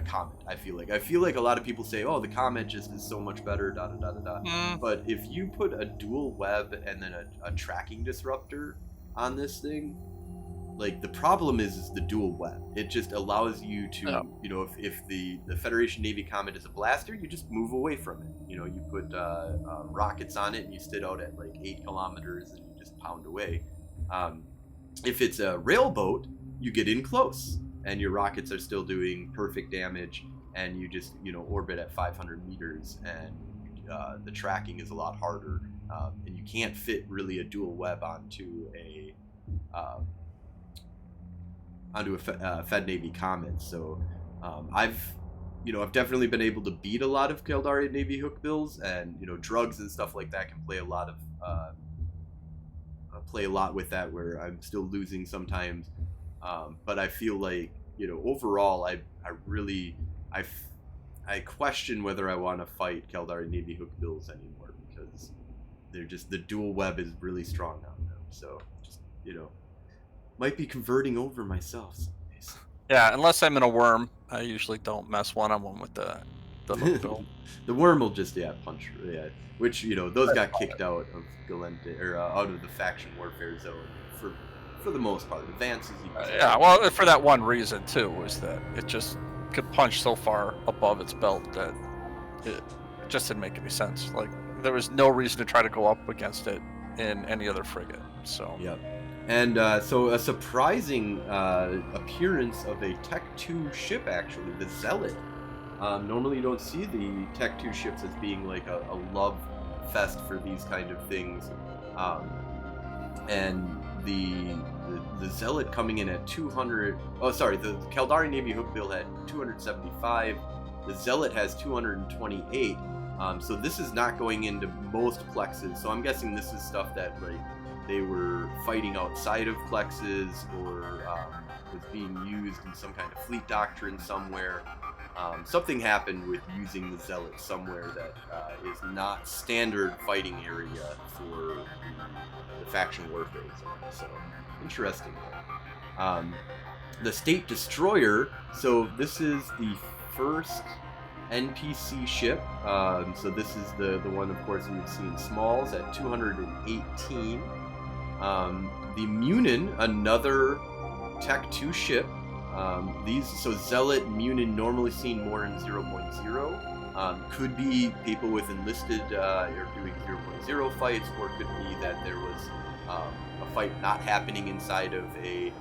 Comet. I feel like a lot of people say, oh, the Comet just is so much better, da da da da da. But if you put a dual web and then a tracking disruptor on this thing, like, the problem is the dual web. It just allows you to, you know, if the Federation Navy Comet is a blaster, you just move away from it. You know, you put rockets on it and you sit out at like 8 kilometers and you just pound away. If it's a railboat, you get in close and your rockets are still doing perfect damage, and you just, you know, orbit at 500 meters, and the tracking is a lot harder, and you can't fit really a dual web onto a Fed Navy Comet. So I've definitely been able to beat a lot of Caldari Navy hook bills, and, you know, drugs and stuff like that can play a lot with that, where I'm still losing sometimes. But I feel like, you know, overall, I question whether I want to fight Caldari Navy hook bills anymore, because they're just, the dual web is really strong on them. So just, you know, might be converting over myself some days. Yeah, unless I'm in a worm, I usually don't mess one-on-one with the hook bill. The worm will just punch, which, you know, those got kicked out of Gallente, or out of the faction warfare zone for the most part. Advances, yeah, well, for that one reason too, was that it just could punch so far above its belt that it just didn't make any sense. Like, there was no reason to try to go up against it in any other frigate. So yep. And so a surprising appearance of a Tech 2 ship, actually, the Zealot. Normally you don't see the Tech 2 ships as being like a love fest for these kind of things. And the Zealot coming in at 200... Oh, sorry, the Caldari Navy Hookbill had 275. The Zealot has 228. So this is not going into most plexes. So I'm guessing this is stuff that, like, they were fighting outside of plexes, or was being used in some kind of fleet doctrine somewhere. Something happened with using the Zealot somewhere that is not standard fighting area for the faction warfare zone. So interesting. The State Destroyer. So this is the first NPC ship. So this is the one, of course, we've seen Smalls at 218. The Munin, another Tech 2 ship. So Zealot, Munin, normally seen more in 0.0. Could be people with enlisted or doing 0.0 fights, or could be that there was a fight not happening inside of a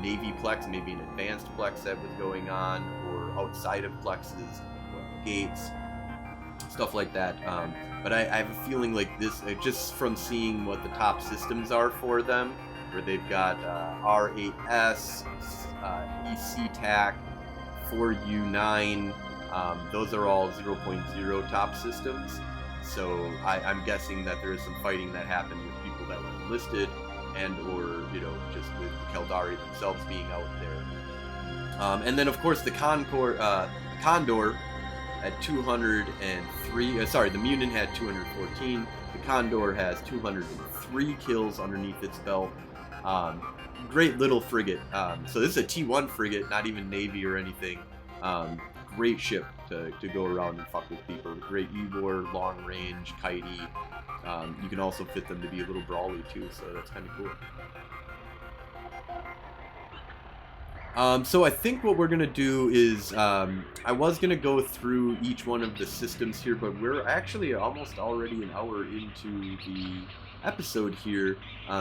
Navy plex, maybe an advanced plex that was going on, or outside of plexes, gates, stuff like that. But I have a feeling like this, just from seeing what the top systems are for them, where they've got R8S, ECTAC, 4U9, those are all 0.0 top systems. So I'm guessing that there is some fighting that happened with people that were enlisted, and or, you know, just with the Caldari themselves being out there. And then, of course, the Condor at 203. Sorry, the Munin had 214. The Condor has 203 kills underneath its belt. Great little frigate. So this is a T1 frigate, not even Navy or anything. Great ship to go around and fuck with people. Great E-board, long range, kitey. You can also fit them to be a little brawly too, so that's kind of cool. So I think what we're going to do is, I was going to go through each one of the systems here, but we're actually almost already an hour into the episode here,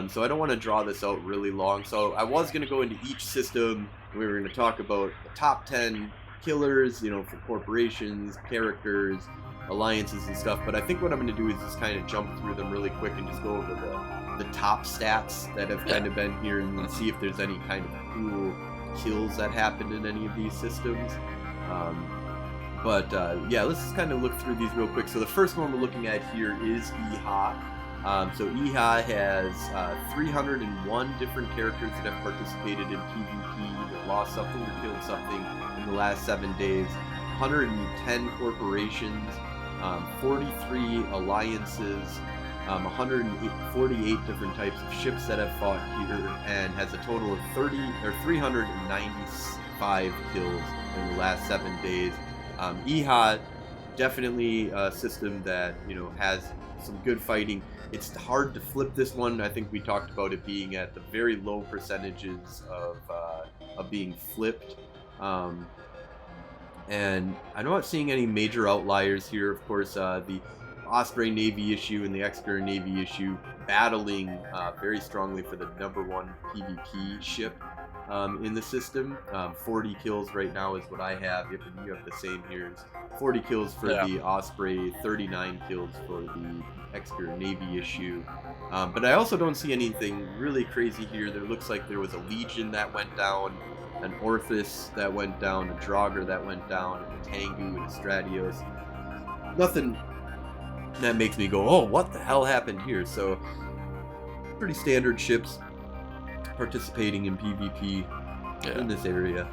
so I don't want to draw this out really long. So I was going to go into each system, and we were going to talk about the top 10 killers, you know, for corporations, characters, alliances and stuff, but I think what I'm going to do is just kind of jump through them really quick and just go over the top stats that have kind of been here, and see if there's any kind of cool kills that happened in any of these systems. Yeah, let's just kind of look through these real quick. So the first one we're looking at here is EHA. So EHA has 301 different characters that have participated in PvP, either lost something or killed something in the last 7 days. 110 corporations, 43 alliances, 148 different types of ships that have fought here, and has a total of 395 kills in the last 7 days. EHA, definitely a system that, you know, has some good fighting. It's hard to flip this one. I think we talked about it being at the very low percentages of being flipped. And I'm not seeing any major outliers here. Of course, the Osprey Navy issue and the Exeter Navy issue battling very strongly for the #1 PvP ship in the system. 40 kills right now is what I have. If you have the same here, 40 kills for the Osprey, 39 kills for the Exeter Navy issue. But I also don't see anything really crazy here. There looks like there was a Legion that went down, an Orthus that went down, a Draugr that went down, and a Tengu and a Stratios. Nothing that makes me go, oh, what the hell happened here? So, pretty standard ships participating in PvP in this area.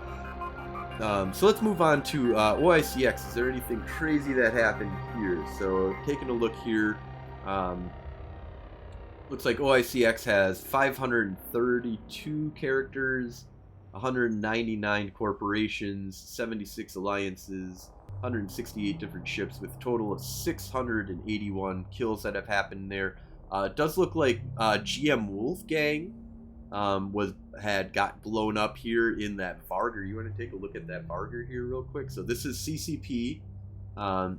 So let's move on to OICX. Is there anything crazy that happened here? So taking a look here, looks like OICX has 532 characters, 199 corporations, 76 alliances, 168 different ships, with a total of 681 kills that have happened there. It does look like GM Wolfgang got blown up here in that Vargur. You want to take a look at that Vargur here real quick? So this is CCP.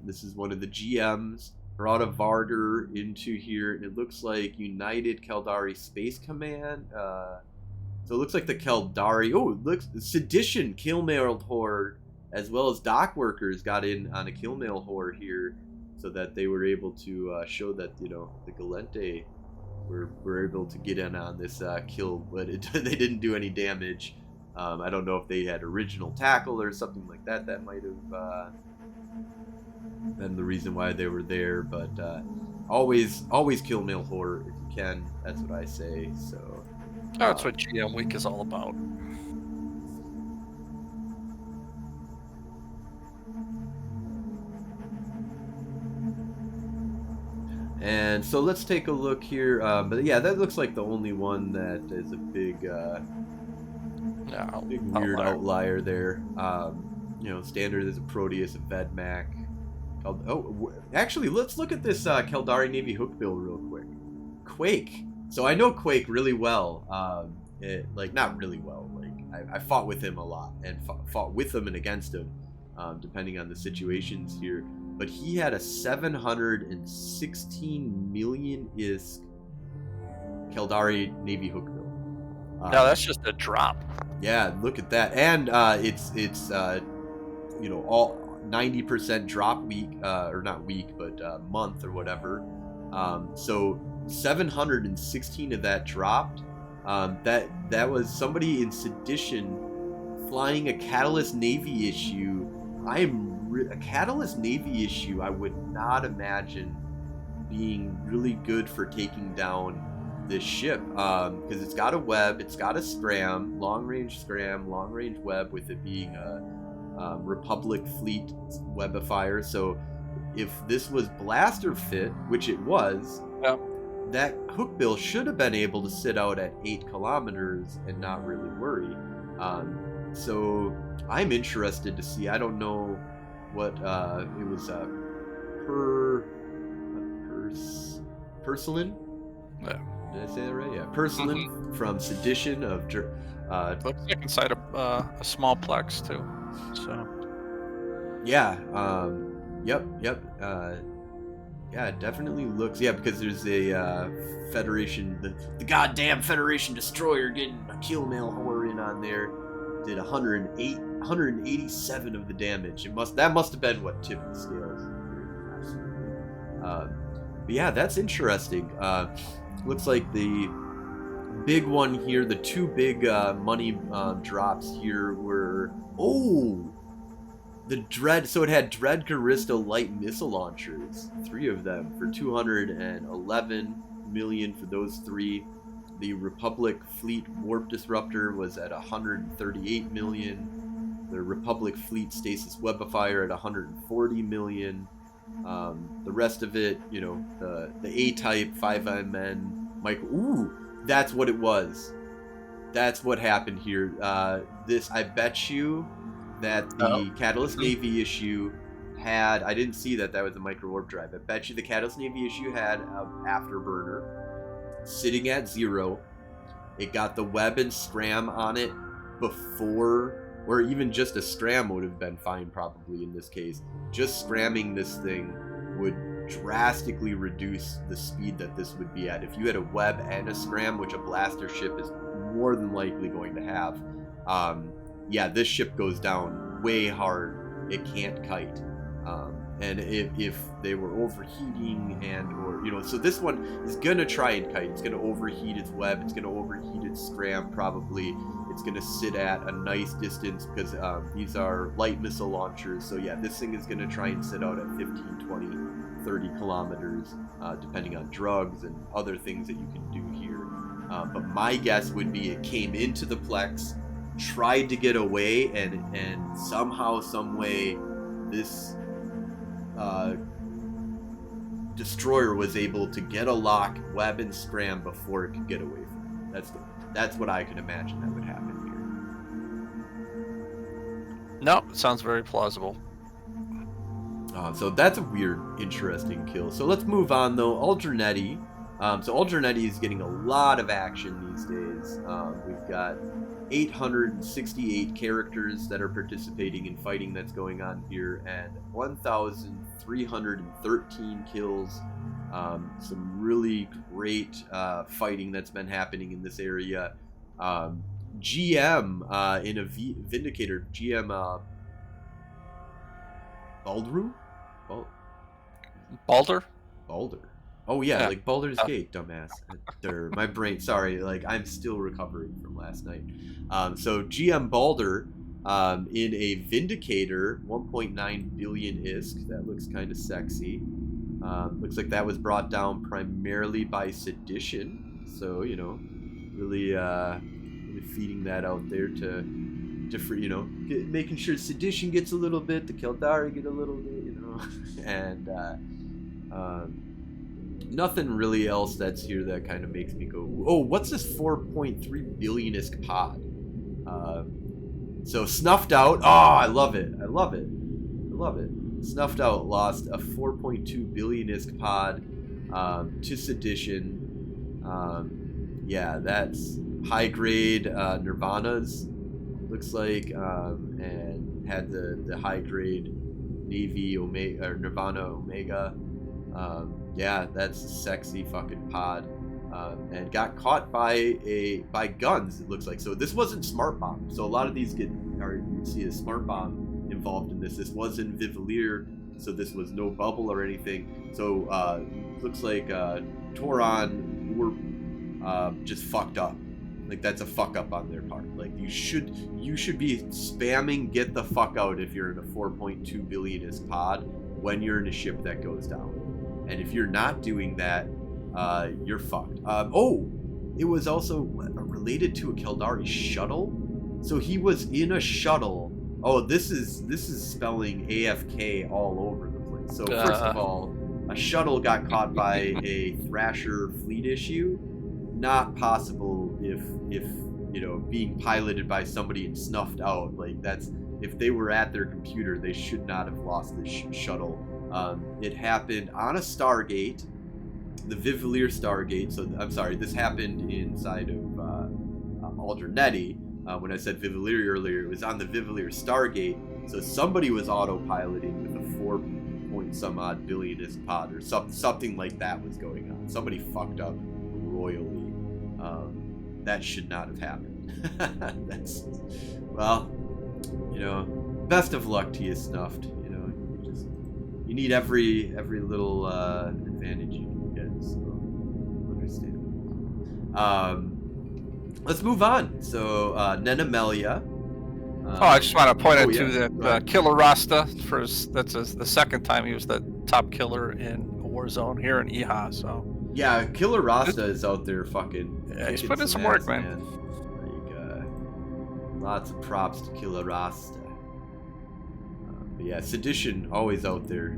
This is one of the GMs. Brought a Vargur into here, and it looks like United Caldari Space Command. So it looks like the Caldari. Oh, it looks Sedition Killmail Horde, as well as dock workers got in on a Killmail Horde here, so that they were able to show that, you know, the Gallente were able to get in on this kill, but they didn't do any damage. I don't know if they had original tackle or something like that. That might have been the reason why they were there. But always kill mail horror if you can. That's what I say. So that's what GM Week is all about. And so let's take a look here. But yeah, that looks like the only one that is a big weird outlier there. You know, standard is a Proteus, a Vedmak. Actually, let's look at this Caldari Navy hookbill real quick. Quake. So I know Quake really well. Not really well. Like I fought with him a lot and fought with him and against him, depending on the situations here. But he had a 716 million ISK Caldari Navy hookbill. No, that's just a drop. Yeah, look at that. And it's you know, all 90% drop week, or not week, but month or whatever. So 716 of that dropped. That was somebody in Sedition flying a Catalyst Navy issue. A Catalyst Navy issue, I would not imagine being really good for taking down this ship, because it's got a web, it's got a scram, long-range web, with it being a Republic fleet webifier. So if this was blaster fit, which it was, that hookbill should have been able to sit out at 8 kilometers and not really worry. So I'm interested to see. I don't know what it was. Purslin. Yeah. Did I say that right? Yeah, Purslin from Sedition of. Looks like inside a small plex too. So. Yeah. Yep. Yeah, it definitely looks. Yeah, because there's a Federation, the goddamn Federation destroyer getting a kill mail horror in on there. Did 187 of the damage. That must have been what tipped the scales. Absolutely. But yeah, that's interesting. Looks like the big one here, the two big money drops here were The Dread, so it had Dread Garista light missile launchers, 3 of them for 211 million for those 3. The Republic Fleet Warp Disruptor was at 138 million. The Republic Fleet Stasis Webifier at 140 million. The rest of it, you know, the A-Type 5MN micro. Ooh, that's what it was. That's what happened here. This, I bet you that the Catalyst Navy issue had, I didn't see that was a micro warp drive. I bet you the Catalyst Navy issue had an afterburner sitting at 0. It got the web and scram on it before, or even just a scram would have been fine probably in this case. Just scramming this thing would drastically reduce the speed that this would be at. If you had a web and a scram, which a blaster ship is more than likely going to have, yeah, this ship goes down way hard. It can't kite. And if they were overheating and, or, you know, so this one is going to try and kite. It's going to overheat its web. It's going to overheat its scram probably. It's going to sit at a nice distance because these are light missile launchers. So yeah, this thing is going to try and sit out at 15, 20, 30 kilometers, depending on drugs and other things that you can do here. But my guess would be it came into the Plex, tried to get away, and somehow, some way, this destroyer was able to get a lock, web, and scram before it could get away from it. That's what I can imagine that would happen here. No, it sounds very plausible. So that's a weird, interesting kill. So let's move on, though. Alderneti. So Alderneti is getting a lot of action these days. We've got 868 characters that are participating in fighting that's going on here, and 1,313 kills. Some really great fighting that's been happening in this area. GM in a Vindicator, GM Baldru? Balder? Balder. Oh yeah, like Baldur's Gate, dumbass. My brain, sorry, like I'm still recovering from last night. So GM Balder in a Vindicator, 1.9 billion ISK. That looks kind of sexy. Looks like that was brought down primarily by Sedition. So, you know, really feeding that out there to you know, making sure Sedition gets a little bit, the Caldari get a little bit, you know, and nothing really else that's here that kind of makes me go, oh, what's this 4.3 billion ISK pod? So Snuffed Out, oh, I love it. I love it. I love it. Snuffed Out lost a 4.2 billion ISK pod to Sedition. Yeah, that's high grade Nirvanas, looks like, and had the high grade Navy Omega, or Nirvana Omega. Yeah, that's a sexy fucking pod, and got caught by guns, it looks like. So this wasn't Smart Bomb. So a lot of these you see a Smart Bomb involved in this. This wasn't Vivalier, so this was no bubble or anything. So looks like Toron were just fucked up. Like, that's a fuck up on their part. Like, you should be spamming get the fuck out if you're in a 4.2 billion ISK pod when you're in a ship that goes down. And if you're not doing that, you're fucked. Oh, it was also related to a Caldari shuttle. So he was in a shuttle. Oh, this is spelling AFK all over the place. So first of all, a shuttle got caught by a Thrasher fleet issue. Not possible if you know, being piloted by somebody and snuffed out. Like, that's, if they were at their computer, they should not have lost this shuttle. It happened on a Stargate, the Vivalier Stargate. So I'm sorry, this happened inside of Alderneti. When I said Vivalier earlier, it was on the Vivalier Stargate. So somebody was autopiloting with a 4-point-some-odd billion ISK pod, or something like that was going on. Somebody fucked up royally. That should not have happened. That's, well, you know, best of luck to you, Snuffed. You know, you need every little advantage you can get. So understand. Let's move on. So Nenemelia, I just want to point out too yeah. that Killer Rasta the second time he was the top killer in Warzone here in EHA. So yeah, Killer Rasta is out there fucking. yeah, he's kicking putting in some work, ass, man. Like, lots of props to Killer Rasta. But yeah, Sedition always out there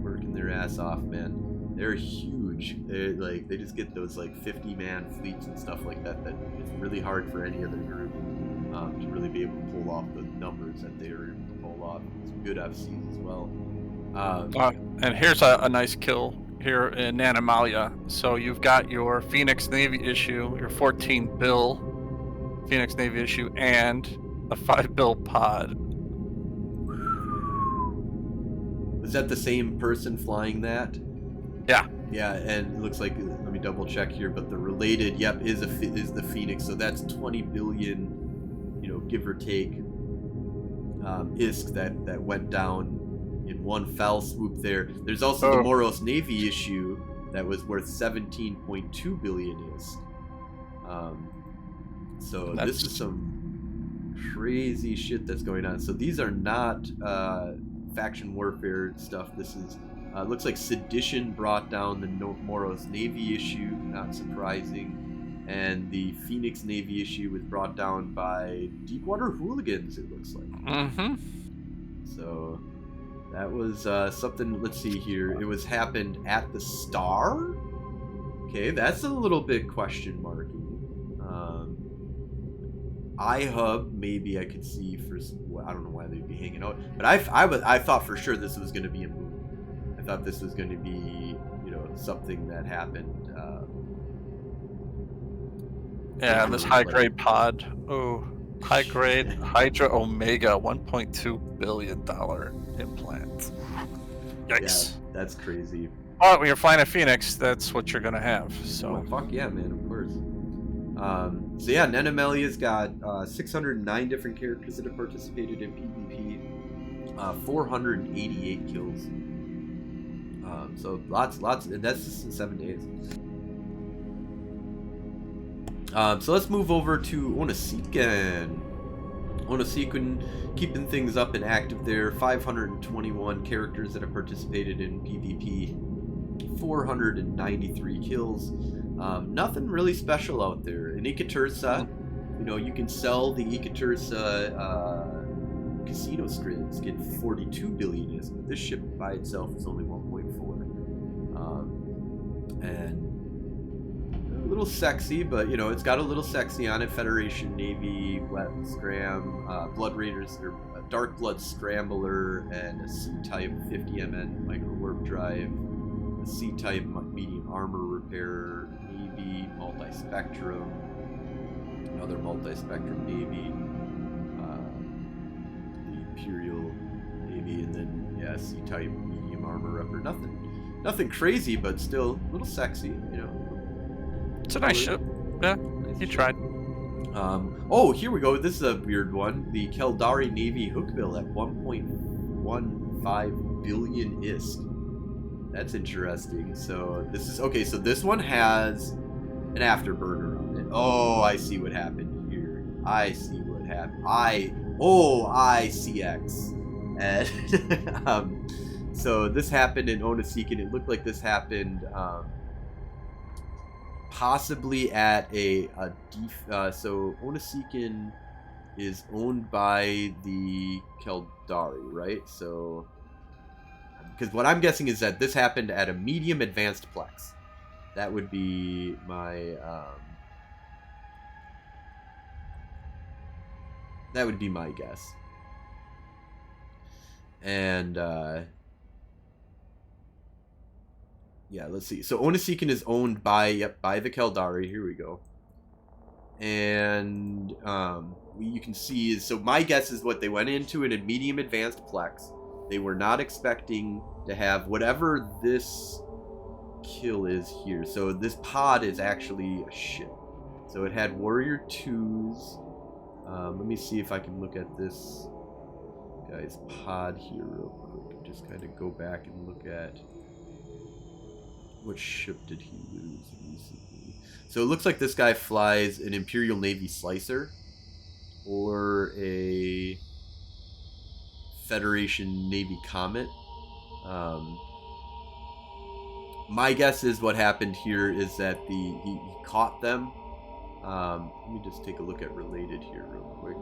working their ass off, man. They're huge. They just get those like 50-man fleets and stuff like that. That it's really hard for any other group to really be able to pull off the numbers that they are able to pull off. Some good FCs as well. And here's a nice kill here in Animalia. So you've got your Phoenix Navy issue, your 14 bill Phoenix Navy issue, and a 5 bill pod. Was that the same person flying that? Yeah. Yeah, and it looks like, let me double check here, but the related, yep, is the Phoenix. So that's 20 billion, give or take, ISK that went down in one fell swoop there. There's also the Moros Navy issue that was worth 17.2 billion ISK. So this is some crazy shit that's going on. So these are not faction warfare stuff. This is looks like Sedition brought down the Moros Navy issue, not surprising. And the Phoenix Navy issue was brought down by Deepwater Hooligans, it looks like. Mm-hmm. So that was something, let's see here. It was happened at the Star? Okay, that's a little bit question marky. iHub, maybe I could see for, I don't know why they'd be hanging out. But I thought for sure this was going to be a move. I thought this was going to be, something that happened. Yeah, this high-grade pod. Oh, high-grade Hydra Omega, $1.2 billion implant. Yikes. Yeah, that's crazy. But when you're flying a Phoenix, that's what you're going to have. So fuck yeah, man, of course. So yeah, Nenamelia's got 609 different characters that have participated in PvP, 488 kills. So lots, and that's just in 7 days. So let's move over to Onasiken. Onasiken keeping things up and active there. 521 characters that have participated in PvP. 493 kills. Nothing really special out there. In Ikatursa, you can sell the Ikatursa casino scripts, get 42 billion ISK, but this ship by itself is only 1.4. And a little sexy, but it's got a little sexy on it. Federation Navy, Wet Scram, Blood Raiders, or Dark Blood Scrambler, and a C-type 50 MN micro warp drive, a C-type medium armor repair, Navy multi-spectrum, another multi-spectrum Navy, the Imperial Navy, and then C-type medium armor repair. Nothing crazy, but still a little sexy, It's a nice ship. Yeah, you tried. Oh, here we go. This is a weird one. The Caldari Navy hookbill at 1.15 billion ISK. That's interesting. So this is okay. So this one has an afterburner on it. Oh, I see what happened here. I see what happened. ICX. And so this happened in Onasiken. It looked like this happened. Possibly at so Onasiken is owned by the Caldari, right? So, because what I'm guessing is that this happened at a medium advanced plex. That would be my guess. And yeah, let's see. So Onasiken is owned by the Caldari. Here we go. And you can see so my guess is what they went into it in medium advanced plex. They were not expecting to have whatever this kill is here. So this pod is actually a ship. So it had Warrior 2s. Let me see if I can look at this guy's pod here real quick. Just kind of go back and look at what ship did he lose recently. So it looks like this guy flies an Imperial Navy Slicer. or a Federation Navy Comet. My guess is what happened here is that he caught them. Let me just take a look at related here real quick.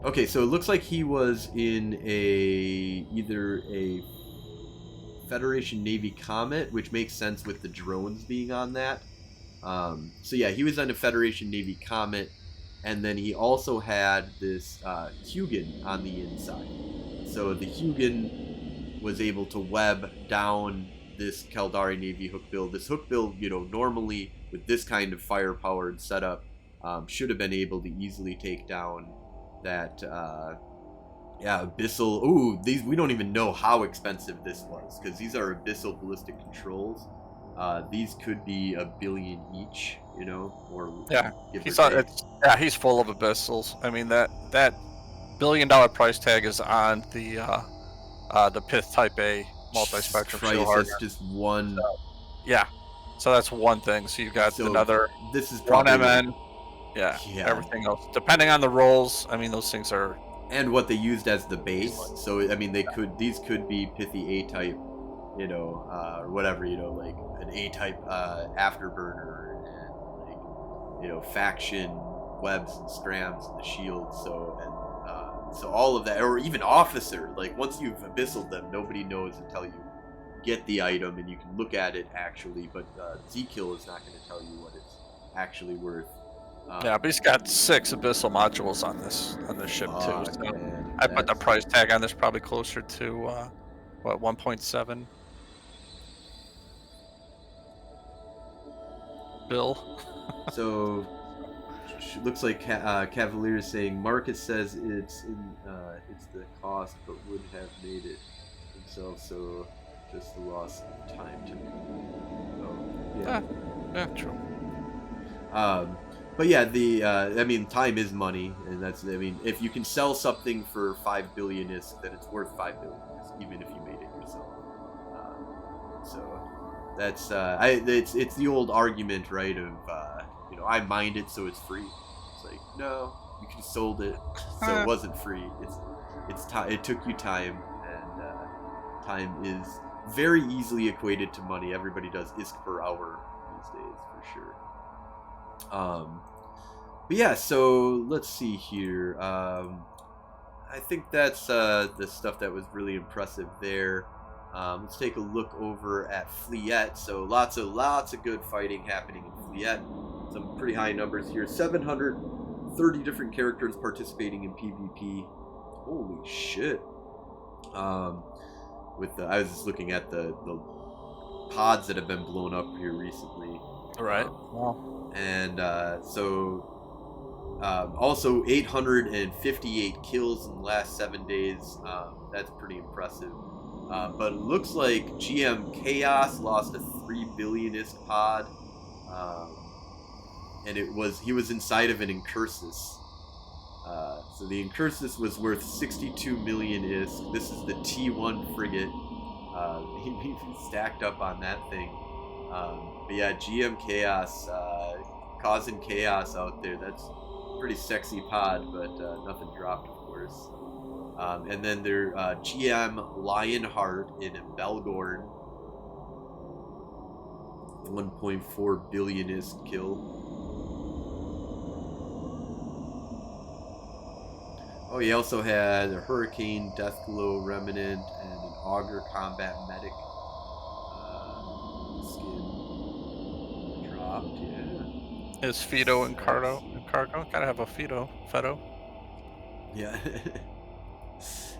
Okay, so it looks like he was in either a Federation Navy Comet, which makes sense with the drones being on that. So yeah, he was on a Federation Navy Comet, and then he also had this Hugin on the inside. So the Hugin was able to web down this Caldari Navy hook build. This hook build, normally with this kind of firepower and setup, should have been able to easily take down that abyssal. Ooh, these, we don't even know how expensive this was, because these are abyssal ballistic controls. These could be $1 billion each, or he's full of abyssals. I mean, that $1 billion price tag is on the Pith Type A multi-spectrum shield hardware. That's just one. So that's one thing. So you've got another. This is probably 1 MN. Yeah, everything else, depending on the rolls. I mean, those things are. And what they used as the base. So I mean, these could be Pithy A type, or whatever, like an A type afterburner, and faction webs and scrams and the shields. So all of that, or even officer. Like once you've abyssal them, nobody knows until you get the item and you can look at it actually. But Zkill is not going to tell you what it's actually worth. But he's got 6 abyssal modules on this ship too. So man, I put the price tag on this probably closer to 1.7 bill. So looks like Cavalier is saying Marcus says it's the cost, but would have made it himself. So just the loss of time to. Oh, yeah, true. But yeah, I mean, time is money, and if you can sell something for 5 billion ISK, then it's worth 5 billion ISK, even if you made it yourself. So that's it's the old argument, right? Of I mined it, so it's free. It's like, no, you could have sold it, so it wasn't free. It's time. It took you time, and time is very easily equated to money. Everybody does ISK per hour these days, for sure. But yeah, so let's see here. I think that's the stuff that was really impressive there. Let's take a look over at Fleet. So lots of good fighting happening in Fleet. Some pretty high numbers here. 730 different characters participating in PvP. Holy shit. I was just looking at the pods that have been blown up here recently. All right. And also 858 kills in the last 7 days. That's pretty impressive. But it looks like GM Chaos lost a 3 billion ISK pod, and he was inside of an Incursus. So the Incursus was worth 62 million ISK. This is the T1 frigate. He stacked up on that thing. But yeah, GM Chaos, causing chaos out there. That's a pretty sexy pod, but nothing dropped, of course. And then their GM Lionheart in Belgorn, 1.4 billion is kill. Oh, he also had a Hurricane, Deathglow Remnant, and an Augur Combat Medic skin dropped. Yeah. Is Fido and cargo? Gotta have a Fido. Yeah.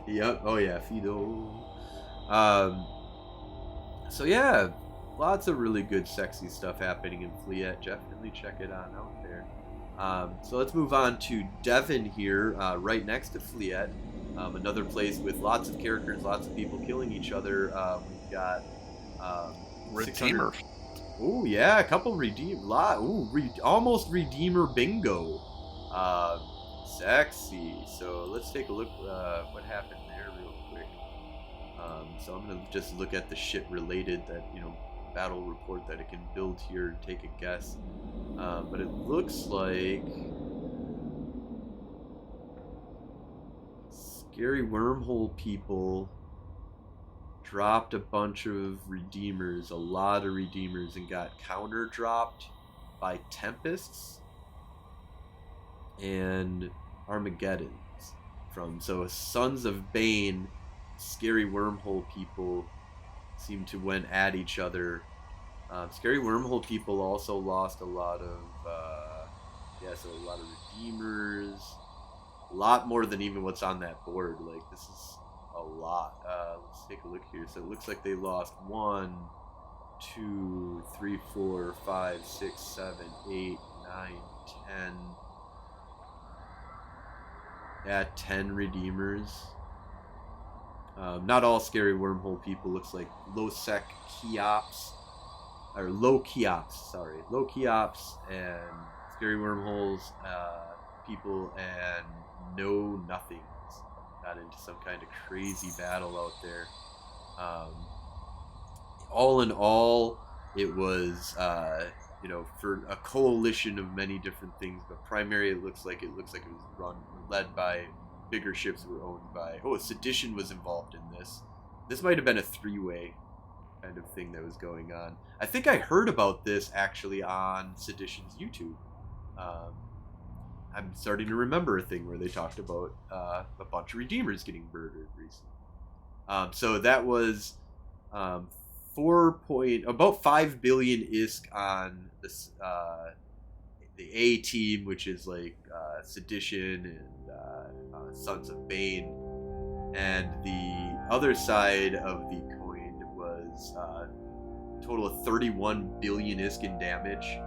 Yep. Oh yeah, Fido. So yeah, lots of really good, sexy stuff happening in Fleet. Definitely check it out there. So let's move on to Devon here, right next to Fleet. Another place with lots of characters, lots of people killing each other. We've got Redeemer. Oh yeah, a couple almost Redeemer bingo. Sexy. So let's take a look what happened there real quick. So I'm gonna just look at the shit related that, battle report that it can build here, take a guess. But it looks like scary wormhole people dropped a bunch of redeemers, a lot of redeemers, and got counter dropped by tempests and Armageddons so Sons of Bane, scary wormhole people seem to went at each other. Scary wormhole people also lost a lot of so a lot of redeemers, a lot more than even what's on that board. Like, this is a lot. Let's take a look here. So it looks like they lost 1, 2, 3, 4, 5, 6, 7, 8, 9, 10. Yeah, 10 redeemers. Not all scary wormhole people. Looks like low Keops and scary wormholes people and no nothings got into some kind of crazy battle out there. All in all, it was for a coalition of many different things, but primarily it looks like it was led by bigger ships that were owned by Sedition was involved in this. This might have been a 3-way kind of thing that was going on. I think I heard about this actually on Sedition's YouTube. I'm starting to remember a thing where they talked about a bunch of redeemers getting murdered recently. So that was about 5 billion ISK on this the A team, which is like Sedition and Sons of Bane, and the other side of the coin was a total of 31 billion ISK in damage.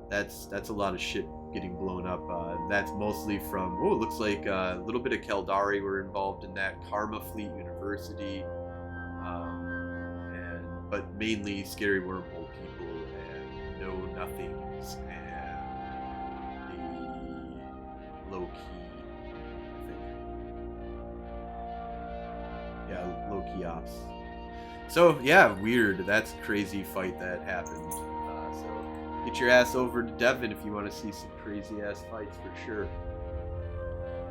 That's a lot of shit getting blown up. That's mostly from it looks like a little bit of Caldari were involved in that, Karma Fleet University, but mainly scary wormhole people and no nothings and the low key, I think. Yeah, low key ops. So yeah, weird. That's a crazy fight that happened. So get your ass over to Devon if you want to see some crazy ass fights for sure.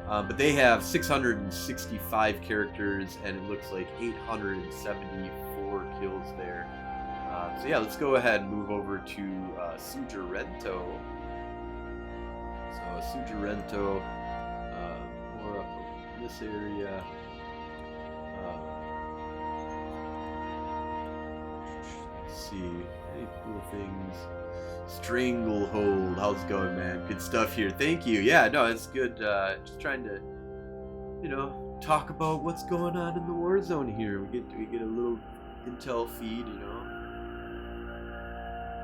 But they have 665 characters, and it looks like 874 kills there. So yeah, let's go ahead and move over to Sujarento. So Sujarento, more up in this area. Let's see, any cool things? Stranglehold, how's it going, man? Good stuff here. Thank you. Yeah, no, it's good. Just trying to, talk about what's going on in the Warzone here. We get a little intel feed,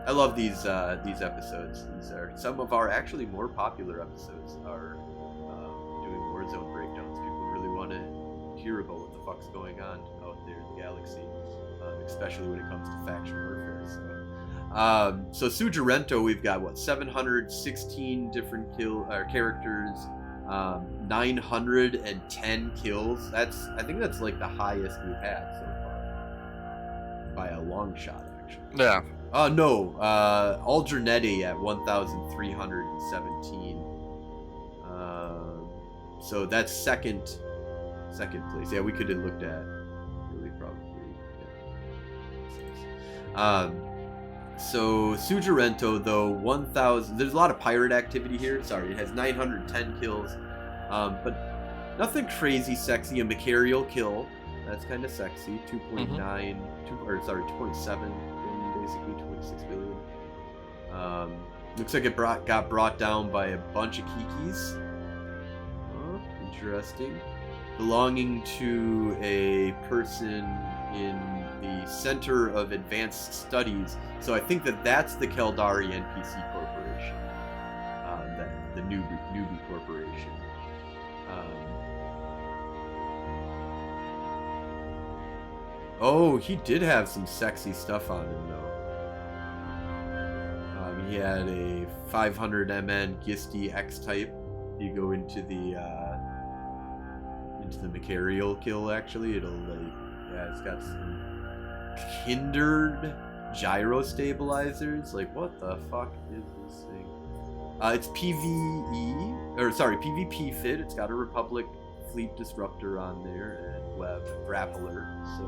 I love these episodes. These are some of our actually more popular episodes. Are doing Warzone breakdowns. People really want to hear about what the fuck's going on out there in the galaxy, especially when it comes to faction warfare. So Sujarento, we've got 716 different characters, 910 kills. I think that's like the highest we've had so far by a long shot, actually. Yeah. No, Aldernete at 1,317. So that's second place. Yeah, we could have looked at really probably. Yeah. So Sujarento, though, 1,000. There's a lot of pirate activity here. Sorry, it has 910 kills, but nothing crazy sexy. A Macarial kill, that's kind of sexy. 2.9, 2.7 billion, basically 26 billion. Looks like it got brought down by a bunch of Kikis. Oh, interesting. Belonging to a person in the Center of Advanced Studies. So I think that's the Caldari NPC Corporation, the newbie corporation. He did have some sexy stuff on him though. He had a 500 MN Gisty X type. You go into the into the Macarial kill, actually. It'll, like, yeah, it's got some hindered gyro stabilizers. Like, what the fuck is this thing? It's PvP fit. It's got a Republic Fleet Disruptor on there and Web Grappler. So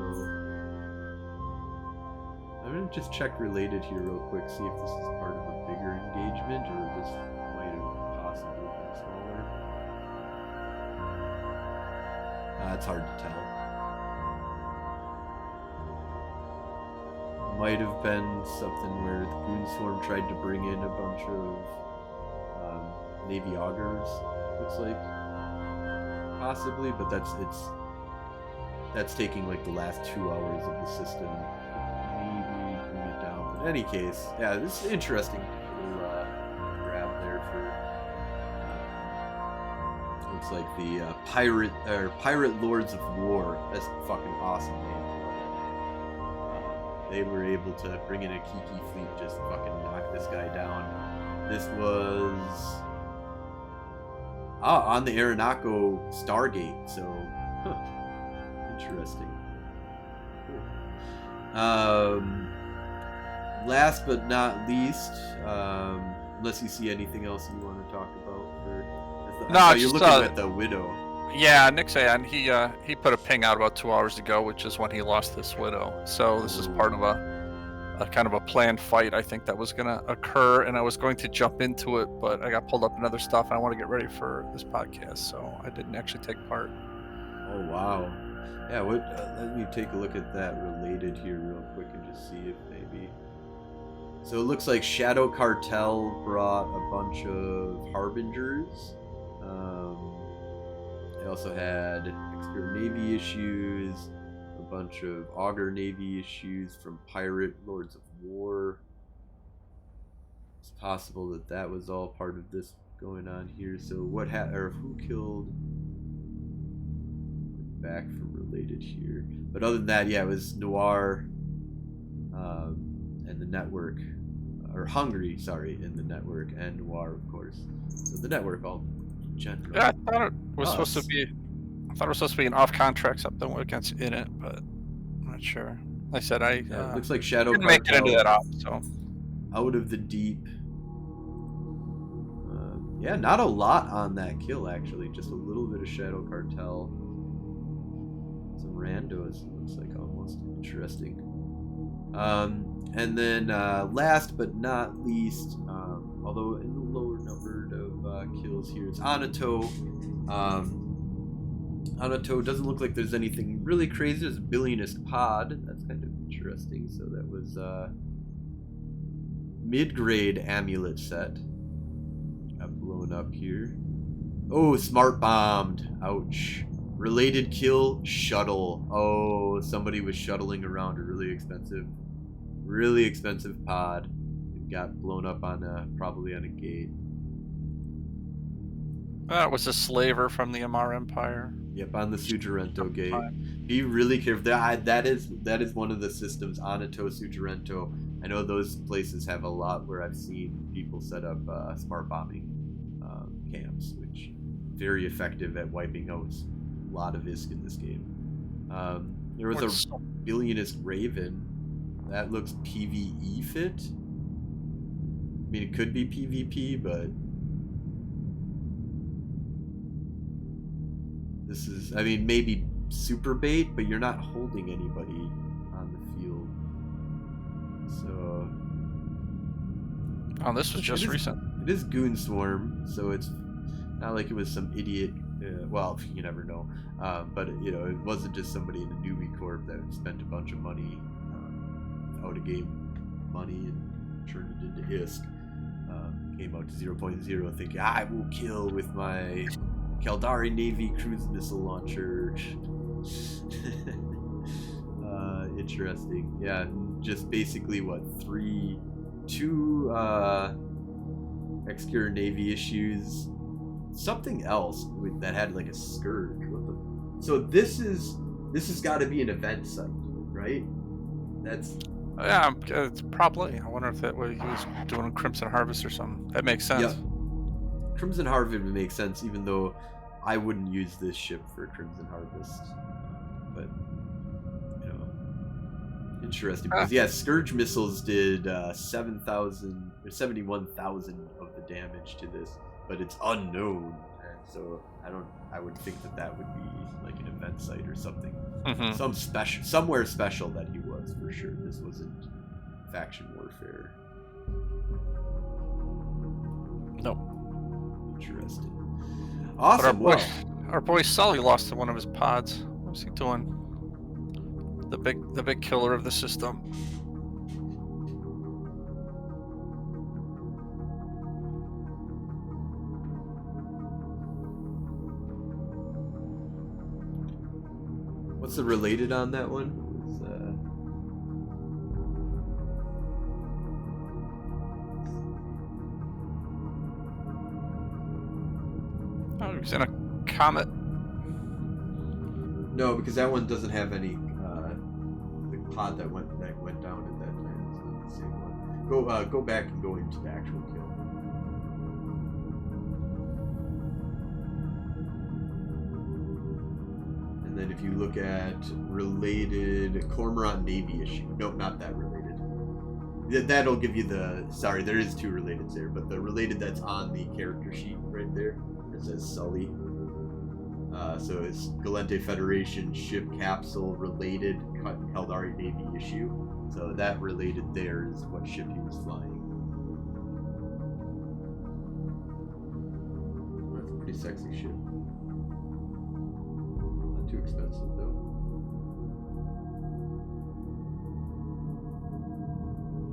I'm gonna just check related here real quick, see if this is part of a bigger engagement or this might have possibly been smaller. It's hard to tell. Might have been something where the Goon Swarm tried to bring in a bunch of Navy augers, looks like, possibly, but that's taking like the last 2 hours of the system. Maybe bring it down. But in any case, yeah, this is interesting little grab there for looks like the Pirate Lords of War. That's a fucking awesome name. They were able to bring in a Kiki fleet, just fucking knock this guy down. This was on the Aranako Stargate, so interesting. Cool. Last but not least, unless you see anything else you want to talk about, you're looking at the Widow. Yeah, Nick said he put a ping out about 2 hours ago, which is when he lost this Widow. So this is part of a kind of a planned fight, I think, that was going to occur, and I was going to jump into it, but I got pulled up in other stuff, and I want to get ready for this podcast, so I didn't actually take part. Oh, wow. Yeah, let me take a look at that related here real quick and just see if maybe... So it looks like Shadow Cartel brought a bunch of Harbingers. They also had Expert Navy issues, a bunch of Augur Navy issues from Pirate Lords of War. It's possible that that was all part of this going on here. So who killed? Back from related here. But other than that, yeah, it was Noir and the Network, or Hungry, sorry, in the Network, and Noir, of course. So the Network all general. Yeah, I thought it was supposed to be. I thought it was supposed to be an off-contract something against in it, but I'm not sure. Like I said, it looks like Shadow didn't Cartel make it into that op, so. Out of the Deep. Yeah, not a lot on that kill, actually. Just a little bit of Shadow Cartel. Some randos, it looks like, almost. Interesting. And then last but not least, although in the lower numbered of kills here, it's Anato. Anato doesn't look like there's anything really crazy. There's a billionist pod. That's kind of interesting. So that was mid-grade amulet set. Got blown up here. Oh, smart bombed. Ouch. Related kill, shuttle. Oh, somebody was shuttling around a really expensive pod. It got blown up on probably on a gate. That was a slaver from the Amar Empire. Yep, on the Sujarento gate. Be really careful. That is one of the systems, Anato, Sujarento. I know those places have a lot where I've seen people set up smart bombing camps, which very effective at wiping out a lot of ISK in this game. There was a billionist Raven. That looks PvE fit. I mean, it could be PvP, but this is, I mean, maybe super bait, but you're not holding anybody on the field. So... Oh, this was just recent. It is Goon Swarm, so it's not like it was some idiot, well, you never know. But, you know, it wasn't just somebody in a newbie corp that spent a bunch of money, out-of-game money, and turned it into ISK. Came out to 0.0 thinking, I will kill with my Caldari Navy cruise missile launcher. Interesting. Yeah, just basically what, two Execure Navy issues, something else that had like a scourge. So this has got to be an event site, right? That's yeah, it's probably. I wonder if that way he was doing Crimson Harvest or something. That makes sense. Yeah. Crimson Harvest would make sense, even though I wouldn't use this ship for Crimson Harvest, but interesting because yeah, Scourge missiles did 7,000 or 71,000 of the damage to this, but it's unknown, and so I would think that would be like an event site or something, somewhere special that he was for sure. This wasn't faction warfare. No. Interesting. Awesome. But our boy Sully lost to one of his pods. What's he doing? The big killer of the system. What's the related on that one? Oh, he's in a comet. No, because that one doesn't have any. The pod that went down at that time is not the same one. Go back and go into the actual kill. And then if you look at related Cormorant Navy issue, nope, not that related. That'll give you the. Sorry, there is two relateds there, but the related that's on the character sheet right there. It says Sully. So it's Gallente Federation ship capsule related Caldari Navy issue. So that related there is what ship he was flying. That's a pretty sexy ship. Not too expensive though.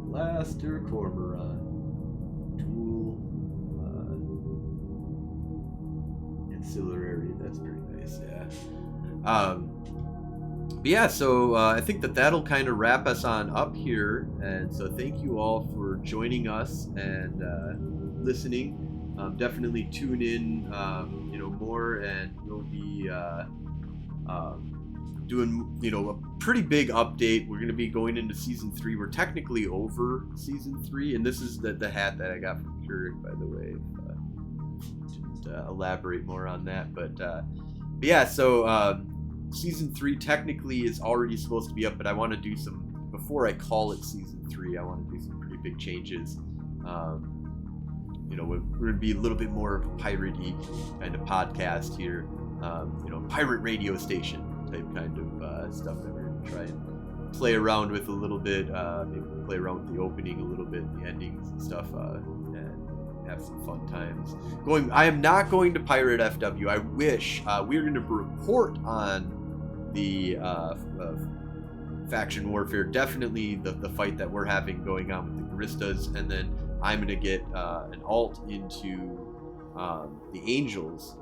Blaster Cormorant. Tool. Ancillary, that's pretty nice, yeah. But yeah, so I think that'll kind of wrap us on up here, and so thank you all for joining us and listening. Definitely tune in, more, and we'll be doing, a pretty big update. We're going to be going into season 3. We're technically over season 3, and this is the hat that I got from Keurig, by the way. Elaborate more on that, but yeah, so season 3 technically is already supposed to be up, but I want to do some, before I call it season 3, I want to do some pretty big changes. We're going to be a little bit more of a pirate-y kind of podcast here, pirate radio station type kind of stuff that we're going to try and play around with a little bit, maybe play around with the opening a little bit, the endings and stuff, have some fun times. I am not going to pirate FW. I wish we were going to report on the faction warfare. Definitely the fight that we're having going on with the Guristas, and then I'm going to get an alt into the Angels.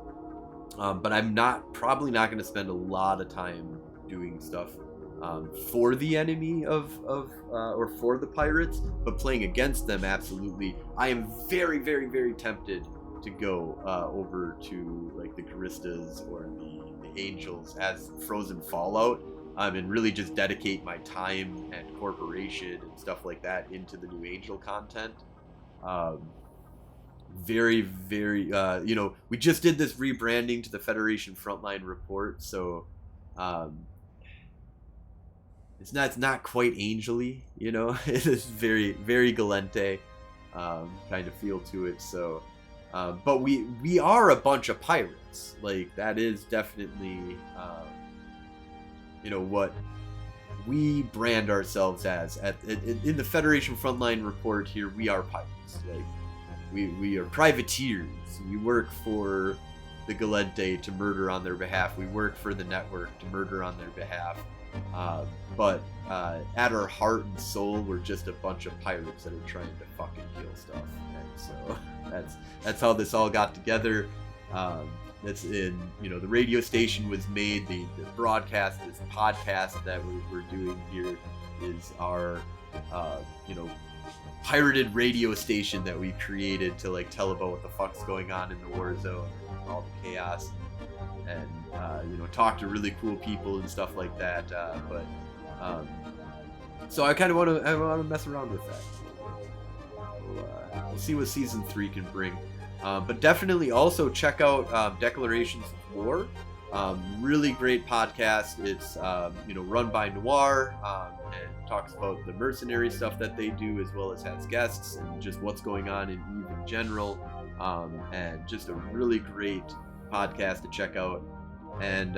But I'm probably not going to spend a lot of time doing stuff for the enemy or for the pirates, but playing against them, absolutely. I am very, very, very tempted to go over to like the Guristas or the Angels as Frozen Fallout, and really just dedicate my time and corporation and stuff like that into the new Angel content. Very, very, we just did this rebranding to the Federation Frontline Report, so it's not quite Angel-y, it's very, very Gallente kind of feel to it. So, but we are a bunch of pirates. Like, that is definitely, what we brand ourselves as. In the Federation Frontline Report here, we are pirates. Like, we are privateers. We work for the Gallente to murder on their behalf. We work for the network to murder on their behalf. But at our heart and soul, we're just a bunch of pirates that are trying to fucking kill stuff. And so that's how this all got together. That's in, the radio station was made, the broadcast, this podcast that we're doing here is our, pirated radio station that we created to like tell about what the fuck's going on in the Warzone and all the chaos, and talk to really cool people and stuff like that. So I kind of want to mess around with that. We'll see what season 3 can bring. But definitely also check out Declarations of War. Really great podcast. It's run by Noir and talks about the mercenary stuff that they do, as well as has guests and just what's going on in EVE in general. And just a really great podcast to check out. And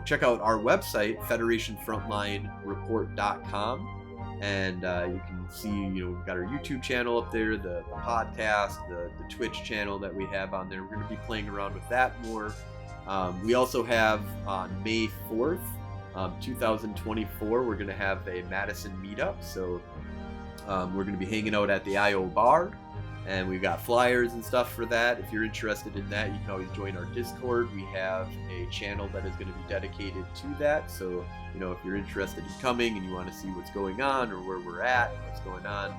check out our website, federationfrontlinereport.com. And you can see, we've got our YouTube channel up there, the podcast, the Twitch channel that we have on there. We're going to be playing around with that more. We also have on May 4th, 2024, we're going to have a Madison meetup. So we're going to be hanging out at the IO bar, and we've got flyers and stuff for that. If you're interested in that, you can always join our Discord. We have a channel that is going to be dedicated to that. So, if you're interested in coming and you want to see what's going on or where we're at, what's going on,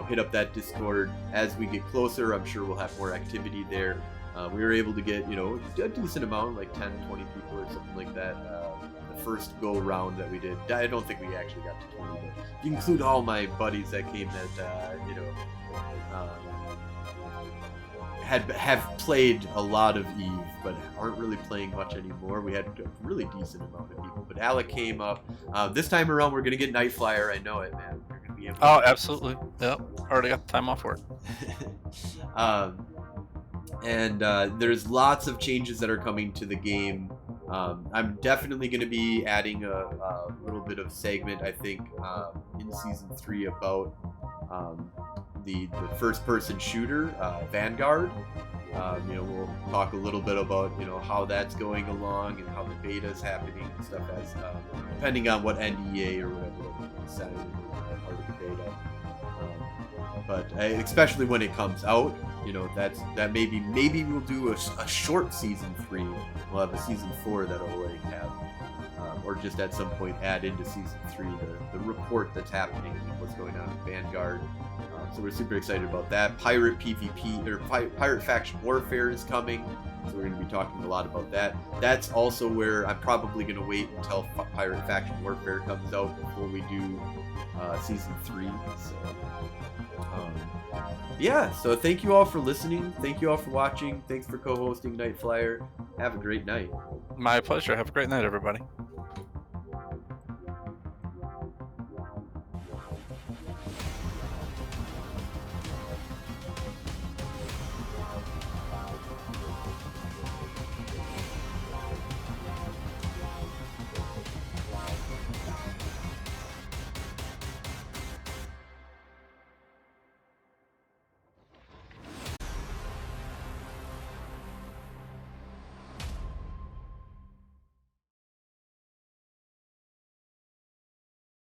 hit up that Discord. As we get closer, I'm sure we'll have more activity there. We were able to get, a decent amount, like 10, 20 people or something like that. The first go round that we did, I don't think we actually got to 20, but if you include all my buddies that came that, have played a lot of EVE, but aren't really playing much anymore. We had a really decent amount of people, but Alec came up. This time around, we're gonna get Night Flyer. I know it, man. We're gonna be able to absolutely. Yep. Already got the time off work. And there's lots of changes that are coming to the game. I'm definitely going to be adding a little bit of segment, I think, in Season 3 about the first-person shooter, Vanguard. We'll talk a little bit about, how that's going along and how the beta is happening and stuff, as depending on what NDA or whatever decided part of the beta. But especially when it comes out, that maybe we'll do a short Season 3. We'll have a Season 4 that'll already have, or just at some point add into Season 3 the report that's happening and what's going on in Vanguard. So we're super excited about that. Pirate PvP, or Pirate Faction Warfare is coming, so we're going to be talking a lot about that. That's also where I'm probably going to wait until Pirate Faction Warfare comes out before we do Season 3. So thank you all for listening. Thank you all for watching. Thanks for co-hosting Night Flyer. Have a great night. My pleasure. Have a great night, everybody.